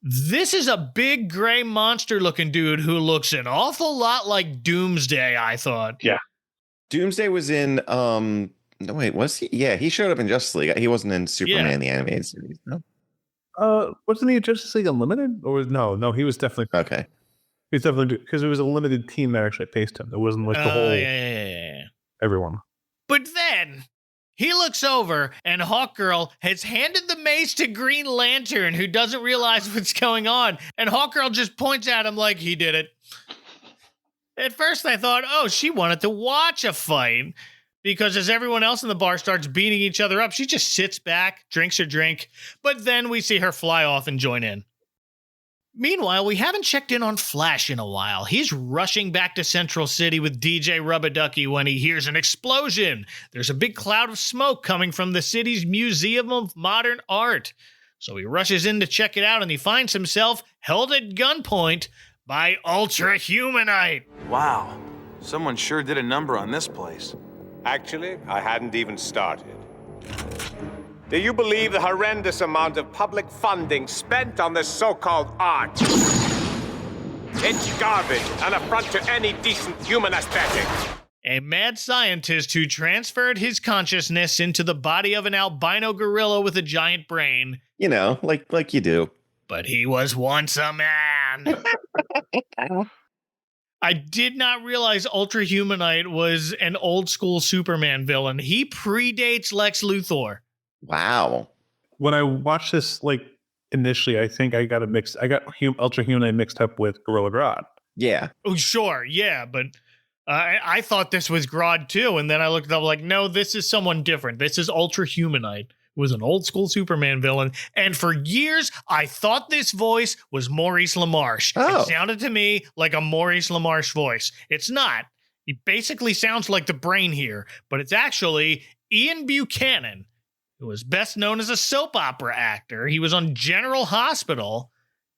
This is a big gray monster-looking dude who looks an awful lot like Doomsday, I thought. Yeah. Doomsday was in no wait, was he? Yeah, he showed up in Justice League. He wasn't in Superman the animated series, no? Wasn't he in Justice League Unlimited? Or no, he was definitely okay. It's definitely because it was a limited team that actually paced him. It wasn't like the whole everyone. But then he looks over and Hawkgirl has handed the mace to Green Lantern, who doesn't realize what's going on. And Hawkgirl just points at him like he did it. At first I thought, oh, she wanted to watch a fight, because as everyone else in the bar starts beating each other up, she just sits back, drinks her drink. But then we see her fly off and join in. Meanwhile, we haven't checked in on Flash in a while. He's rushing back to Central City with DJ Rubberducky when he hears an explosion. There's a big cloud of smoke coming from the city's Museum of Modern Art. So he rushes in to check it out, and he finds himself held at gunpoint by Ultra Humanite. Wow, someone sure did a number on this place. Actually, I hadn't even started. Do you believe the horrendous amount of public funding spent on this so-called art? It's garbage, an affront to any decent human aesthetic. A mad scientist who transferred his consciousness into the body of an albino gorilla with a giant brain. You know, like you do. But he was once a man. I did not realize Ultra Humanite was an old school Superman villain. He predates Lex Luthor. Wow. When I watched this, like, initially, I think I got Ultra Humanite mixed up with Gorilla Grodd. Yeah. Oh, sure. Yeah. But I thought this was Grodd too. And then I looked up like, no, this is someone different. This is Ultra Humanite, who was an old school Superman villain. And for years, I thought this voice was Maurice LaMarche. Oh. It sounded to me like a Maurice LaMarche voice. It's not. He basically sounds like the brain here, but it's actually Ian Buchanan, who was best known as a soap opera actor. He was on General Hospital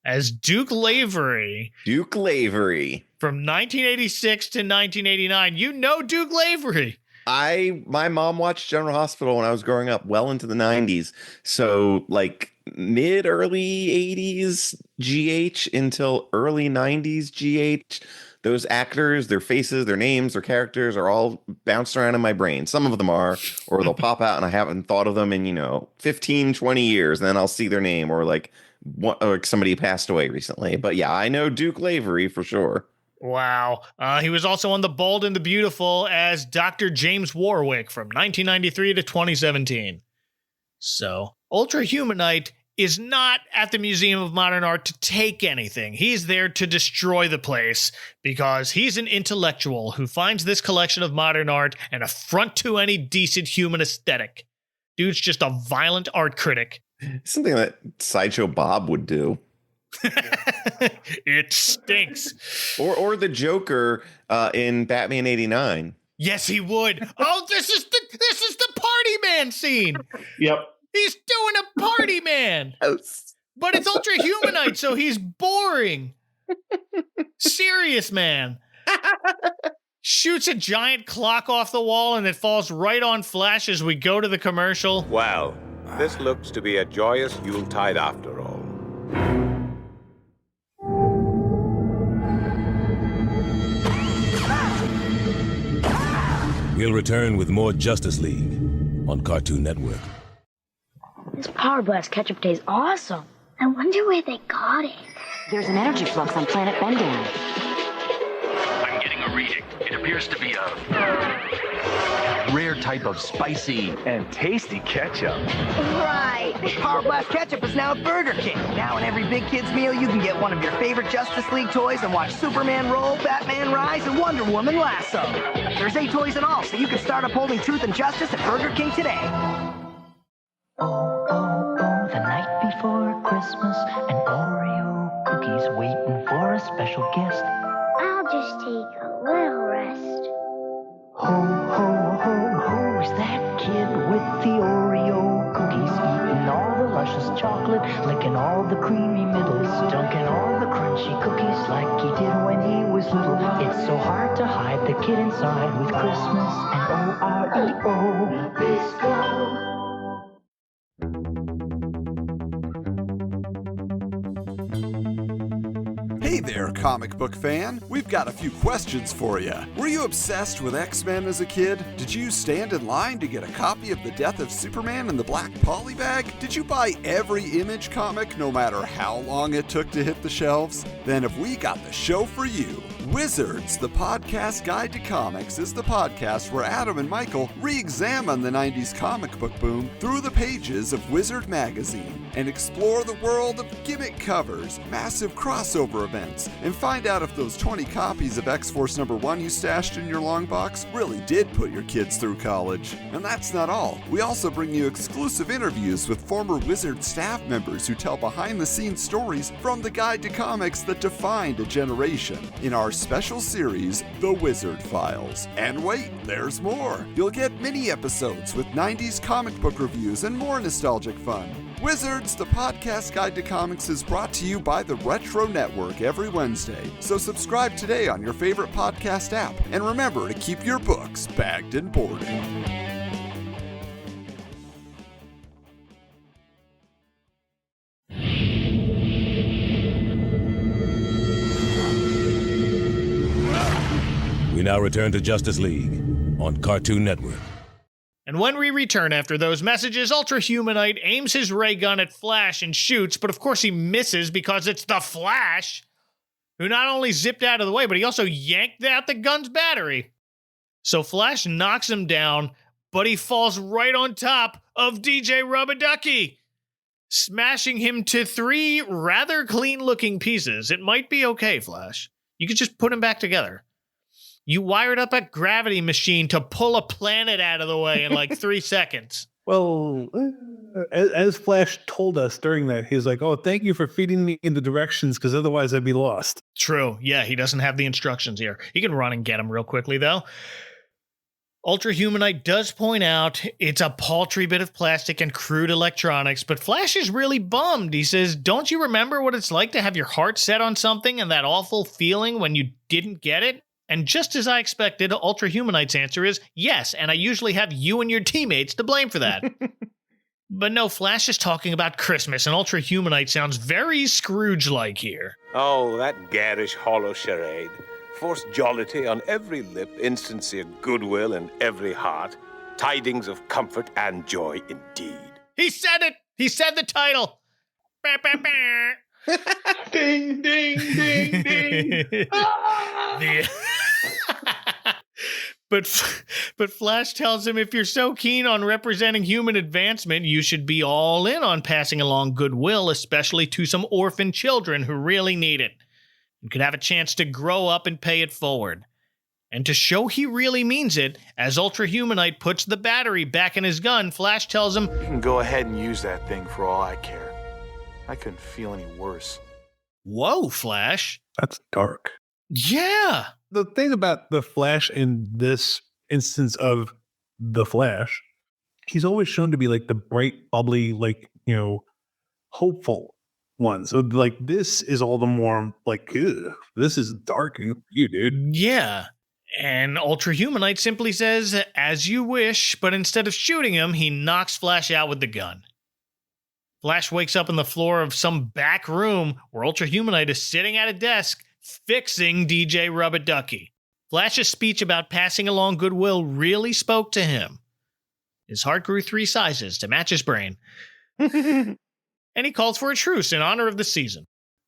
as Duke Lavery. Duke Lavery. From 1986 to 1989. You know Duke Lavery. My mom watched General Hospital when I was growing up, well into the 90s. So like early 80s GH until early 90s GH. Those actors, their faces, their names, their characters are all bounced around in my brain. Some of them are, or they'll pop out and I haven't thought of them in, 15, 20 years. And then I'll see their name or somebody passed away recently. But yeah, I know Duke Lavery for sure. Wow. He was also on The Bold and the Beautiful as Dr. James Warwick from 1993 to 2017. So, Ultra Humanite is not at the Museum of Modern Art to take anything. He's there to destroy the place because he's an intellectual who finds this collection of modern art an affront to any decent human aesthetic. Dude's just a violent art critic. Something that Sideshow Bob would do. It stinks. Or the Joker in Batman 89. Yes, he would. Oh, this is the party man scene. Yep. He's doing a party man. But it's Ultra Humanite, so he's boring. Serious man. Shoots a giant clock off the wall and it falls right on Flash as we go to the commercial. Well, this looks to be a joyous Yuletide after all. We'll return with more Justice League on Cartoon Network. This Power Blast ketchup tastes awesome. I wonder where they got it. There's an energy flux on planet Bendan. I'm getting a reading. It appears to be a rare type of spicy and tasty ketchup. Right. Power Blast ketchup is now at Burger King. Now in every big kid's meal, you can get one of your favorite Justice League toys and watch Superman roll, Batman rise, and Wonder Woman lasso. There's 8 toys in all, so you can start upholding truth and justice at Burger King today. The night before Christmas, an Oreo cookie's waiting for a special guest. I'll just take a little rest. Ho, ho, ho, who's that kid with the Oreo cookies? Eating all the luscious chocolate, licking all the creamy middles, dunking all the crunchy cookies like he did when he was little. It's so hard to hide the kid inside with Christmas and O-R-E-O. Bisco. Hey there, comic book fan. We've got a few questions for you. Were you obsessed with X-Men as a kid? Did you stand in line to get a copy of The Death of Superman in the black polybag? Did you buy every Image comic, no matter how long it took to hit the shelves? Then have we got the show for you. Wizards, the podcast guide to comics, is the podcast where Adam and Michael re-examine the 90s comic book boom through the pages of Wizard magazine and explore the world of gimmick covers, massive crossover events, and find out if those 20 copies of X-Force #1 you stashed in your long box really did put your kids through college. And that's not all. We also bring you exclusive interviews with former Wizard staff members who tell behind-the-scenes stories from the guide to comics that defined a generation in our special series, The Wizard Files. And wait, there's more. You'll get mini episodes with 90s comic book reviews and more nostalgic fun. Wizards, the podcast guide to comics, is brought to you by the Retro Network every Wednesday. So subscribe today on your favorite podcast app. And remember to keep your books bagged and boarded. We now return to Justice League on Cartoon Network. And when we return after those messages, Ultra Humanite aims his ray gun at Flash and shoots, but of course he misses because it's the Flash, who not only zipped out of the way, but he also yanked out the gun's battery. So Flash knocks him down, but he falls right on top of DJ Rubberducky, smashing him to 3 rather clean-looking pieces. It might be okay, Flash. You could just put him back together. You wired up a gravity machine to pull a planet out of the way in like 3 seconds. Well, as Flash told us during that, he's like, oh, thank you for feeding me in the directions, because otherwise I'd be lost. True. Yeah, he doesn't have the instructions here. He can run and get them real quickly, though. Ultra Humanite does point out it's a paltry bit of plastic and crude electronics, but Flash is really bummed. He says, don't you remember what it's like to have your heart set on something and that awful feeling when you didn't get it? And just as I expected, Ultra Humanite's answer is yes, and I usually have you and your teammates to blame for that. But no, Flash is talking about Christmas, and Ultra Humanite sounds very Scrooge-like here. Oh, that garish hollow charade. Forced jollity on every lip, instancy of goodwill in every heart, tidings of comfort and joy indeed. He said it! He said the title! Bah, bah, bah. Ding, ding, ding, ding. But Flash tells him if you're so keen on representing human advancement, you should be all in on passing along goodwill, especially to some orphan children who really need it. You could have a chance to grow up and pay it forward. And to show he really means it, as Ultra Humanite puts the battery back in his gun, Flash tells him, You can go ahead and use that thing for all I care. I couldn't feel any worse. Whoa, Flash. That's dark. Yeah. The thing about the Flash in this instance of the Flash, he's always shown to be like the bright, bubbly, like, hopeful one. So like this is all the more like, this is dark for you, dude. Yeah. And Ultra Humanite simply says, as you wish, but instead of shooting him, he knocks Flash out with the gun. Flash wakes up on the floor of some back room where Ultra Humanite is sitting at a desk fixing DJ Rubberducky. Flash's speech about passing along goodwill really spoke to him. His heart grew 3 sizes to match his brain. And he calls for a truce in honor of the season.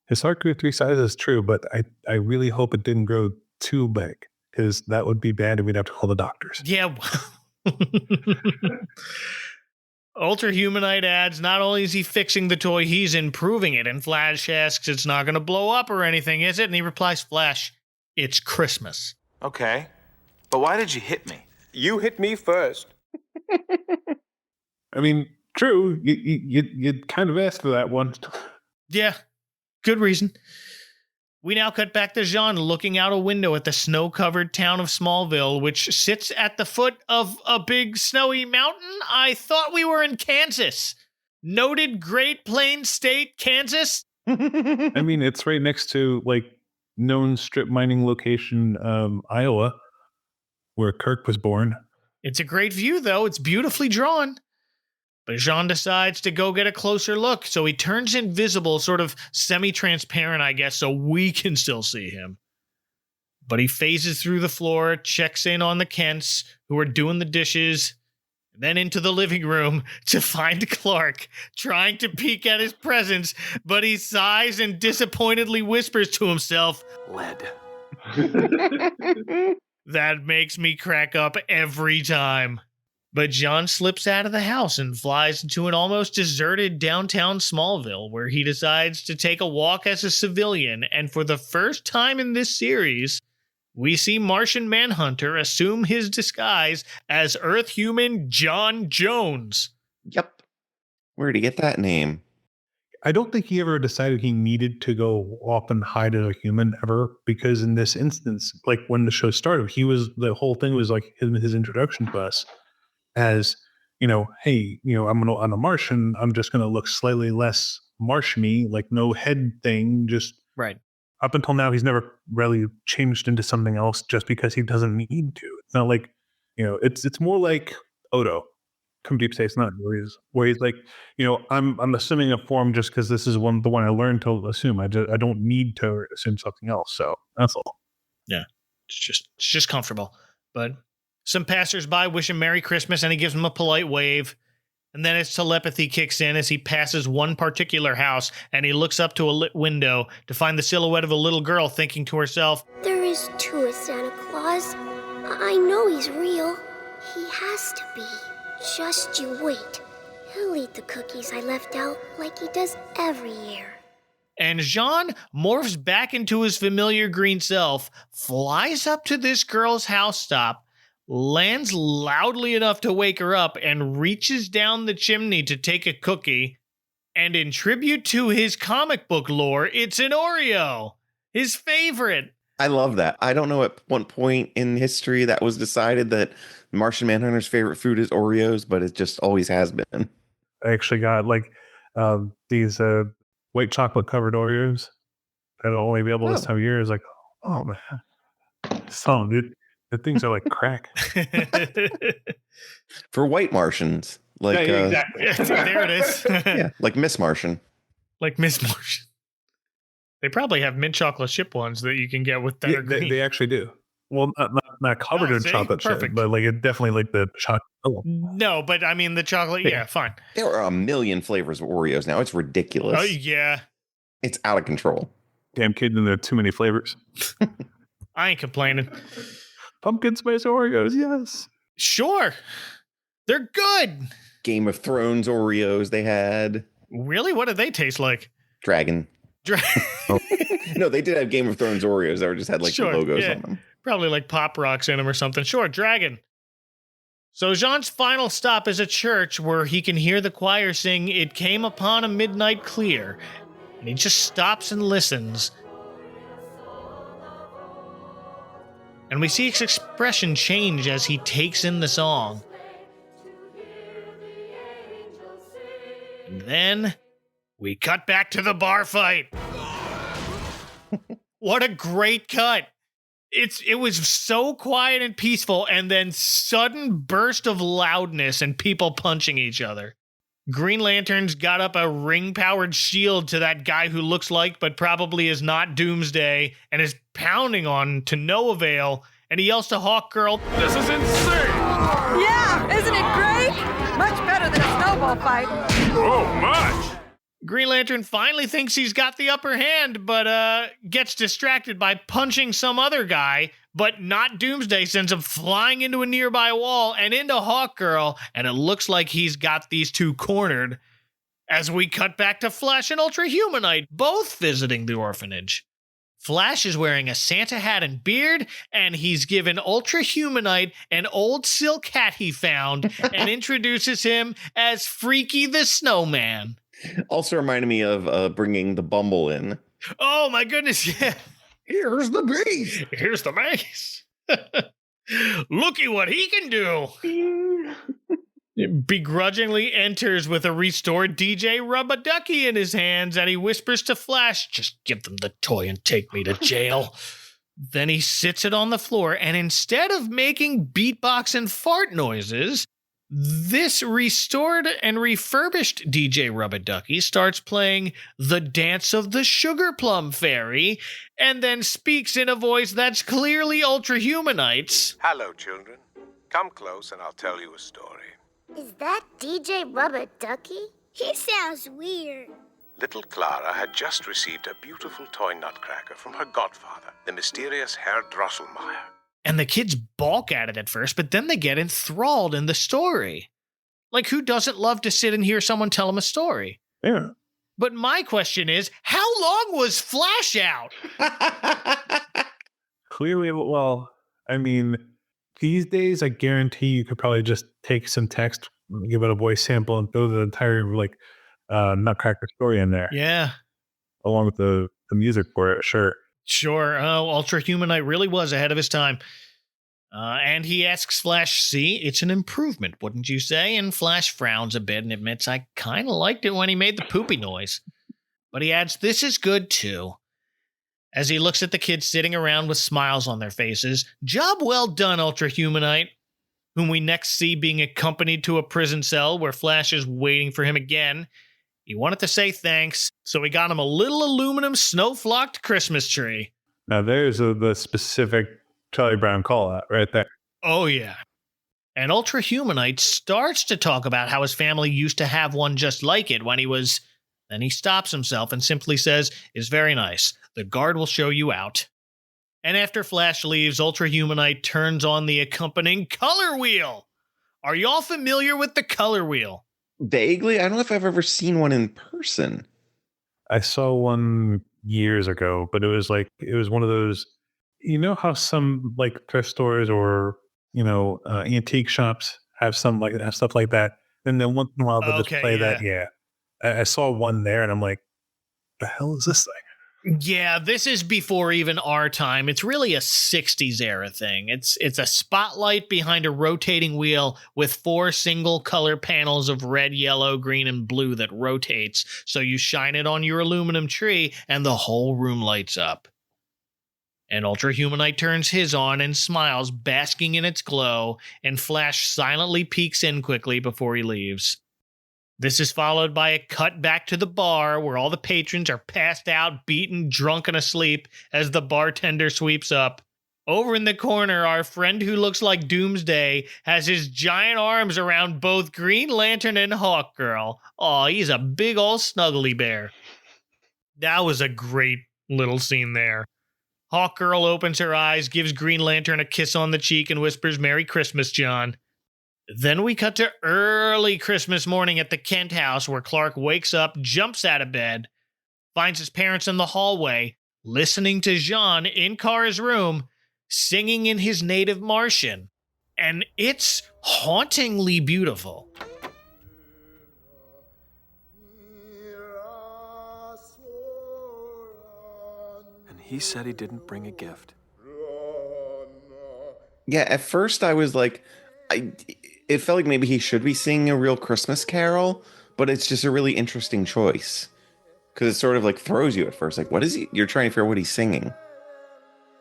His heart grew 3 sizes, true, but I really hope it didn't grow too big, because that would be bad and we'd have to call the doctors. Yeah. Ultra Humanite adds, not only is he fixing the toy, he's improving it. And Flash asks, it's not going to blow up or anything, is it? And he replies, Flash, it's Christmas. Okay, but why did you hit me? You hit me first. I mean, true, you kind of asked for that one. Yeah, good reason. We now cut back to Jean looking out a window at the snow-covered town of Smallville, which sits at the foot of a big snowy mountain. I thought we were in Kansas. Noted Great Plains State, Kansas. I mean, it's right next to, like, known strip mining location, Iowa, where Kirk was born. It's a great view, though. It's beautifully drawn. But Jean decides to go get a closer look, so he turns invisible, sort of semi-transparent, I guess, so we can still see him. But he phases through the floor, checks in on the Kents, who are doing the dishes, and then into the living room to find Clark, trying to peek at his presence, but he sighs and disappointedly whispers to himself, Lead. That makes me crack up every time. But John slips out of the house and flies into an almost deserted downtown Smallville, where he decides to take a walk as a civilian, and for the first time in this series, we see Martian Manhunter assume his disguise as Earth human John Jones. Yep. Where'd he get that name? I don't think he ever decided he needed to go off and hide as a human ever, because in this instance, like when the show started, the whole thing was like his introduction to us as, hey, I'm a Martian. I'm just going to look slightly less Martian-y, like no head thing. Just right. Up until now, he's never really changed into something else just because he doesn't need to. It's not like, it's more like Odo from Deep Space Nine, where he's like, I'm assuming a form just because this is the one I learned to assume. I don't need to assume something else. So that's all. Yeah, it's just comfortable. But some passersby wish him Merry Christmas, and he gives him a polite wave. And then his telepathy kicks in as he passes one particular house, and he looks up to a lit window to find the silhouette of a little girl thinking to herself, There is too a Santa Claus. I know he's real. He has to be. Just you wait. He'll eat the cookies I left out like he does every year. And Jean morphs back into his familiar green self, flies up to this girl's house stop, lands loudly enough to wake her up, and reaches down the chimney to take a cookie. And in tribute to his comic book lore, it's an Oreo, his favorite. I love that. I don't know at what point in history that was decided that Martian Manhunter's favorite food is Oreos, but it just always has been. I actually got these white chocolate covered Oreos that'll only be able this time of year. Is like, oh man, dude. The things are like crack. For white Martians. Like, yeah, exactly. There it is. Yeah, like Miss Martian. Like Miss Martian. They probably have mint chocolate chip ones that you can get with that. Yeah, they actually do. Well, not covered in chocolate chip, but like it definitely like the chocolate. Oh. No, but I mean the chocolate. Yeah, fine. There are a million flavors of Oreos now. It's ridiculous. Oh yeah, it's out of control. Damn kids, and there are too many flavors. I ain't complaining. Pumpkin spice Oreos, yes. Sure. They're good. Game of Thrones Oreos they had. Really? What did they taste like? Dragon. Oh. No, they did have Game of Thrones Oreos that just had like the logos on them. Probably like Pop Rocks in them or something. Sure, Dragon. So Jean's final stop is a church where he can hear the choir sing, It Came Upon a Midnight Clear. And he just stops and listens. And we see his expression change as he takes in the song. And then we cut back to the bar fight. What a great cut. It was so quiet and peaceful, and then sudden burst of loudness and people punching each other. Green Lantern's got up a ring-powered shield to that guy who looks like but probably is not Doomsday and is pounding on to no avail, and he yells to Hawkgirl, "This is insane!" Yeah, isn't it great? Much better than a snowball fight. Oh, much! Green Lantern finally thinks he's got the upper hand, but gets distracted by punching some other guy, but not Doomsday, sends him flying into a nearby wall and into Hawkgirl, and it looks like he's got these two cornered. As we cut back to Flash and Ultra Humanite, both visiting the orphanage. Flash is wearing a Santa hat and beard, and he's given Ultra Humanite an old silk hat he found and introduces him as Freaky the Snowman. Also reminded me of bringing the Bumble in. Oh my goodness, yeah. Here's the base. Here's the base. Looky what he can do. Begrudgingly enters with a restored DJ Rub-a-Ducky in his hands, and he whispers to Flash, "Just give them the toy and take me to jail." Then he sits it on the floor, and instead of making beatbox and fart noises, This restored and refurbished DJ Rubber Ducky starts playing The Dance of the Sugar Plum Fairy and then speaks in a voice that's clearly Ultra Humanite's. Hello, children. Come close and I'll tell you a story. Is that DJ Rubber Ducky? He sounds weird. Little Clara had just received a beautiful toy nutcracker from her godfather, the mysterious Herr Drosselmeyer. And the kids balk at it at first, but then they get enthralled in the story. Like, who doesn't love to sit and hear someone tell them a story? Yeah. But my question is, how long was Flash out? Clearly, well, I mean, these days, I guarantee you could probably just take some text, give it a voice sample, and throw the entire, Nutcracker story in there. Yeah. Along with the music for it, sure. Sure. Oh, Ultra Humanite really was ahead of his time. And he asks Flash, see, it's an improvement, wouldn't you say? And Flash frowns a bit and admits, I kind of liked it when he made the poopy noise. But he adds, this is good too. As he looks at the kids sitting around with smiles on their faces, job well done, Ultra Humanite, whom we next see being accompanied to a prison cell where Flash is waiting for him again. He wanted to say thanks, so he got him a little aluminum snow-flocked Christmas tree. Now there's the specific Charlie Brown call-out right there. Oh, yeah. And Ultra Humanite starts to talk about how his family used to have one just like it when he was... Then he stops himself and simply says, it's very nice. The guard will show you out. And after Flash leaves, Ultra Humanite turns on the accompanying color wheel. Are y'all familiar with the color wheel? Vaguely. I don't know if I've ever seen one in person. I saw one years ago, but it was one of those, you know how some like thrift stores or, antique shops have stuff like that. And then once in a while they'll just play that. Yeah. I saw one there and I'm like, the hell is this thing? Yeah, this is before even our time. It's really a 60s era thing. It's a spotlight behind a rotating wheel with 4 single color panels of red, yellow, green, and blue that rotates. So you shine it on your aluminum tree and the whole room lights up. And Ultra Humanite turns his on and smiles, basking in its glow, and Flash silently peeks in quickly before he leaves. This is followed by a cut back to the bar where all the patrons are passed out, beaten, drunk, and asleep as the bartender sweeps up. Over in the corner, our friend who looks like Doomsday has his giant arms around both Green Lantern and Hawkgirl. Aw, he's a big ol' snuggly bear. That was a great little scene there. Hawkgirl opens her eyes, gives Green Lantern a kiss on the cheek, and whispers, Merry Christmas, John. Then we cut to early Christmas morning at the Kent house where Clark wakes up, jumps out of bed, finds his parents in the hallway, listening to Jean in Kara's room, singing in his native Martian. And it's hauntingly beautiful. And he said he didn't bring a gift. Yeah, at first I was like, it felt like maybe he should be singing a real Christmas carol, but it's just a really interesting choice. Because it sort of like throws you at first. Like, what is he? You're trying to figure out what he's singing.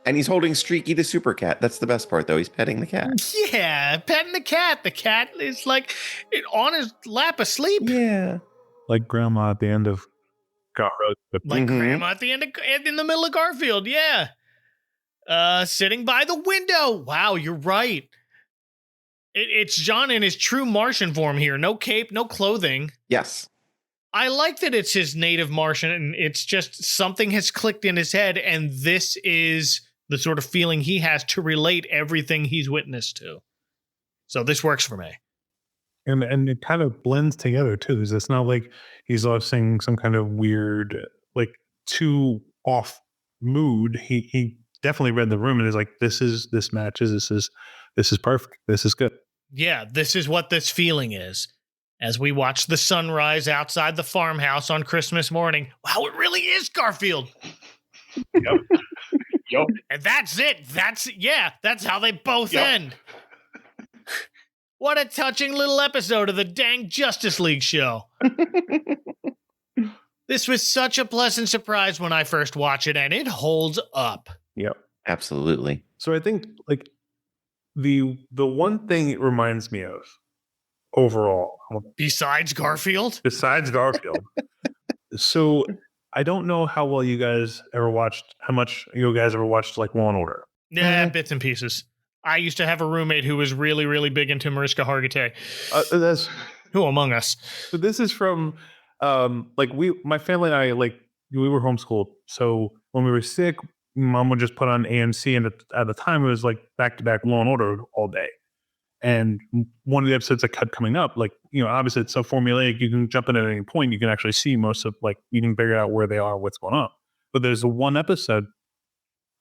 And he's holding Streaky the super cat. That's the best part, though. He's petting the cat. Yeah, petting the cat. The cat is like on his lap asleep. Yeah. Like Grandma at the end of Garfield. Like Grandma at the end in the middle of Garfield, yeah. Sitting by the window. Wow, you're right. It's John in his true Martian form here. No cape, no clothing. Yes. I like that it's his native Martian, and it's just something has clicked in his head, and this is the sort of feeling he has to relate everything he's witnessed to. So this works for me. And it kind of blends together, too. It's not like he's singing some kind of weird, like, too off mood. He definitely read the room and is like, this matches, this is perfect. This is good. Yeah, this is what this feeling is. As we watch the sunrise outside the farmhouse on Christmas morning. Wow, it really is Garfield. Yep. Yep. And that's it. That's how they both end. What a touching little episode of the dang Justice League show. This was such a pleasant surprise when I first watched it, and it holds up. Yep. Absolutely. So I think, like, the one thing it reminds me of overall. Besides Garfield? Besides Garfield. So I don't know how much you guys ever watched like Law and Order. Yeah, bits and pieces. I used to have a roommate who was really, really big into Mariska Hargitay. Who among us? So this is from my family and I, we were homeschooled. So when we were sick, mom would just put on AMC, and at the time it was like back to back Law and Order all day. And one of the episodes that kept coming up, obviously it's so formulaic, you can jump in at any point, you can actually see most of, you can figure out where they are, what's going on. But there's one episode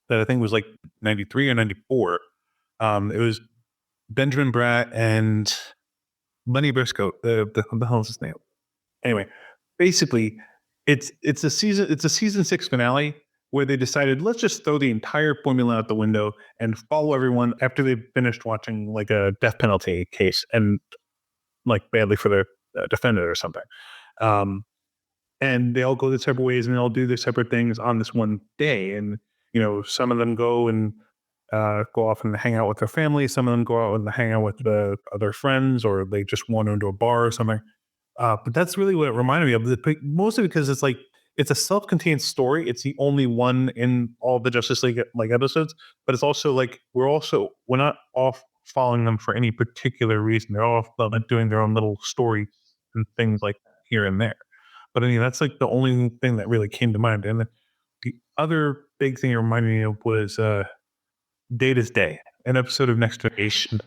that I think was like 93 or 94. It was Benjamin Bratt and Lenny Briscoe. The hell is his name? Anyway, basically, it's a season 6 finale where they decided, let's just throw the entire formula out the window and follow everyone after they've finished watching like a death penalty case and badly for their defendant or something. And they all go their separate ways and they all do their separate things on this one day. And, some of them go and go off and hang out with their family. Some of them go out and hang out with other friends, or they just wander into a bar or something. But that's really what it reminded me of. Mostly because it's a self-contained story. It's the only one in all the Justice League episodes, but it's also we're not off following them for any particular reason. They're all doing their own little story and things like here and there. But I mean, that's the only thing that really came to mind. And the other big thing it reminded me of was Data's Day, an episode of Next Generation,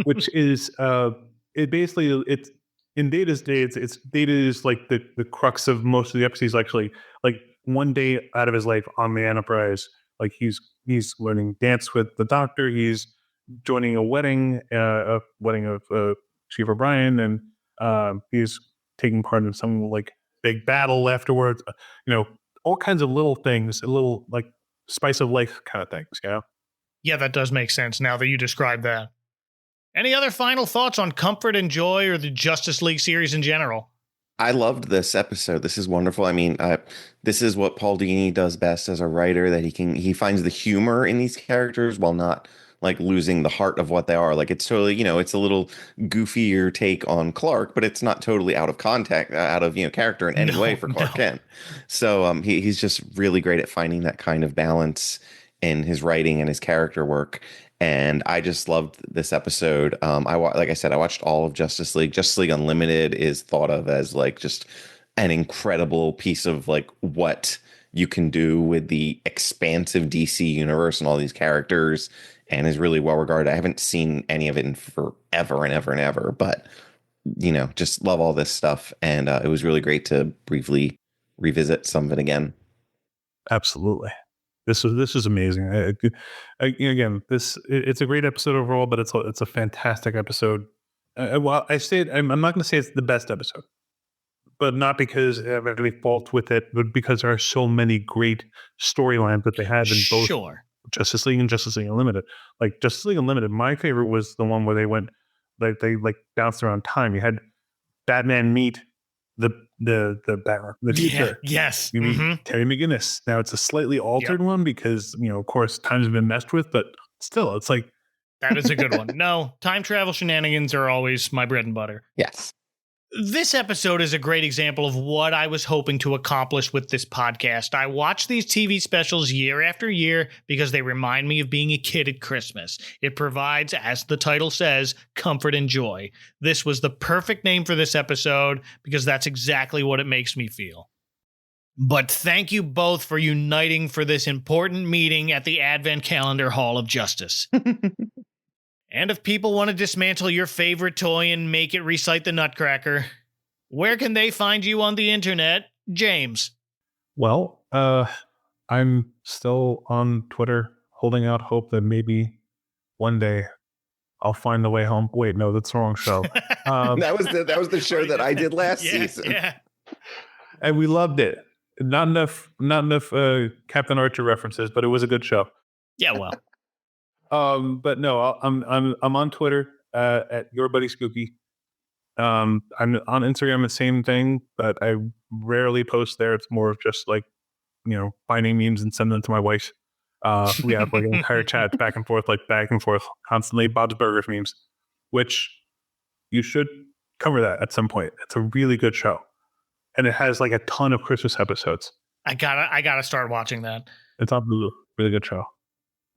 which is it's in Data's Day. It's Data is the crux of most of the episodes. Actually, one day out of his life on the Enterprise, he's learning dance with the Doctor. He's joining a wedding of Chief O'Brien, and he's taking part in some big battle afterwards. All kinds of little things, a little spice of life kind of things. Yeah, that does make sense now that you describe that. Any other final thoughts on Comfort and Joy or the Justice League series in general? I loved this episode. This is wonderful. I mean, this is what Paul Dini does best as a writer, that he finds the humor in these characters while not losing the heart of what they are. It's totally, it's a little goofier take on Clark, but it's not totally out of character in any way for Clark Kent. So he's just really great at finding that kind of balance in his writing and his character work. And I just loved this episode. Like I said, I watched all of Justice League. Justice League Unlimited is thought of as just an incredible piece of what you can do with the expansive DC universe and all these characters, and is really well regarded. I haven't seen any of it in forever and ever and ever, but just love all this stuff. And it was really great to briefly revisit some of it again. Absolutely. This is amazing. Again, it's a great episode overall, but it's a fantastic episode. I'm not going to say it's the best episode, but not because I have any fault with it, but because there are so many great storylines that they had in both Justice League and Justice League Unlimited. Justice League Unlimited, my favorite was the one where they went they bounced around time. You had Batman meet the teacher. Yes. You meet Terry McGinnis. Now it's a slightly altered one because of course times have been messed with, but still it's that is a good one. No, time travel shenanigans are always my bread and butter. Yes. This episode is a great example of what I was hoping to accomplish with this podcast. I watch these TV specials year after year because they remind me of being a kid at Christmas. It provides, as the title says, comfort and joy. This was the perfect name for this episode because that's exactly what it makes me feel. But thank you both for uniting for this important meeting at the Advent Calendar Hall of Justice. And if people want to dismantle your favorite toy and make it recite the Nutcracker, where can they find you on the internet, James? Well, I'm still on Twitter, holding out hope that maybe one day I'll find the way home. Wait, no, that's the wrong show. That was the show that I did last season. Yeah. And we loved it. Not enough Captain Archer references, but it was a good show. Yeah, well. But no, I'm on Twitter at Your Buddy Skooky. I'm on Instagram, the same thing, but I rarely post there. It's more of just finding memes and sending them to my wife. We have an entire chat back and forth constantly. Bob's Burgers memes, which You should cover that at some point. It's a really good show. And it has like a ton of Christmas episodes. I gotta start watching that. It's a really good show.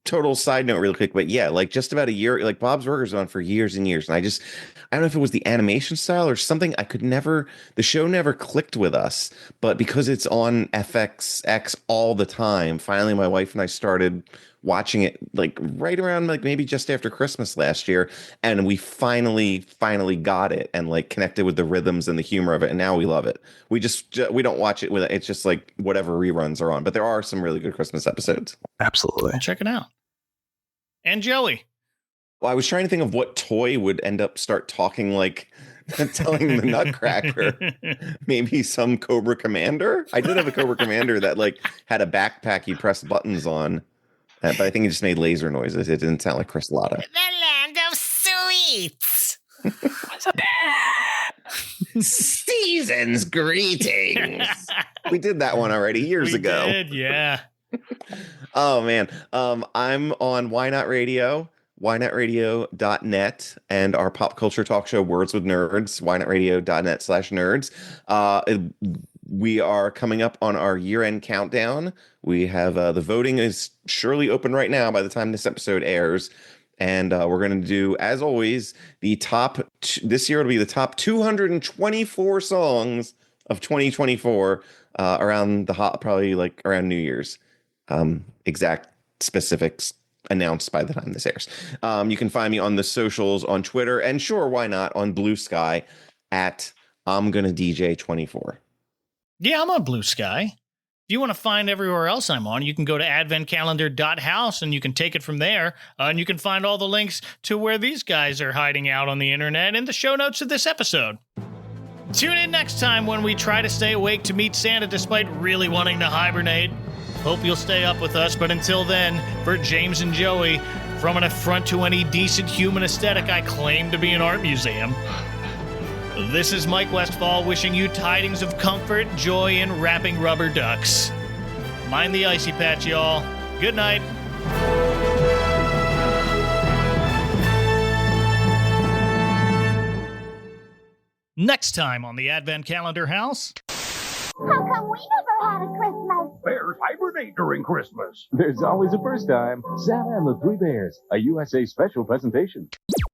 Total side note real quick, but yeah, like just about a year, like Bob's Burgers on for years and years. And I don't know if it was the animation style or something. The show never clicked with us, but because it's on FXX all the time, finally my wife and I started watching it like right around like maybe just after Christmas last year. And we finally got it and like connected with the rhythms and the humor of it. And now we love it. We don't watch it with it. It's just like whatever reruns are on, but there are some really good Christmas episodes. Absolutely. I'll check it out. And Joey. Well, I was trying to think of what toy would end up start talking like telling the Nutcracker. Maybe some Cobra Commander. I did have a Cobra Commander that like had a backpack you press buttons on, but I think it just made laser noises. It didn't sound like Chris Latta. The land of sweets. Season's greetings. We did that one already years ago. We did, yeah. Oh man. I'm on Why Not Radio, whynotradio.net, and our pop culture talk show Words with Nerds, whynotradio.net/nerds. We are coming up on our year-end countdown. We have the voting is surely open right now by the time this episode airs. And we're going to do, as always, the this year it'll be the top 224 songs of 2024 around probably like around New Year's. Exact specifics announced by the time this airs. You can find me on the socials on Twitter and sure, why not, on Blue Sky at I'm Gonna DJ 24. Yeah, I'm on Blue Sky. If you want to find everywhere else I'm on, you can go to adventcalendar.house and you can take it from there. And you can find all the links to where these guys are hiding out on the internet in the show notes of this episode. Tune in next time when we try to stay awake to meet Santa despite really wanting to hibernate. Hope you'll stay up with us, but until then, for James and Joey, from an affront to any decent human aesthetic I claim to be an art museum, this is Mike Westfall wishing you tidings of comfort, joy, and wrapping rubber ducks. Mind the icy patch, y'all. Good night. Next time on the Advent Calendar House. How come we never had a Christmas? Bears hibernate during Christmas. There's always a first time. Santa and the Three Bears, a USA special presentation.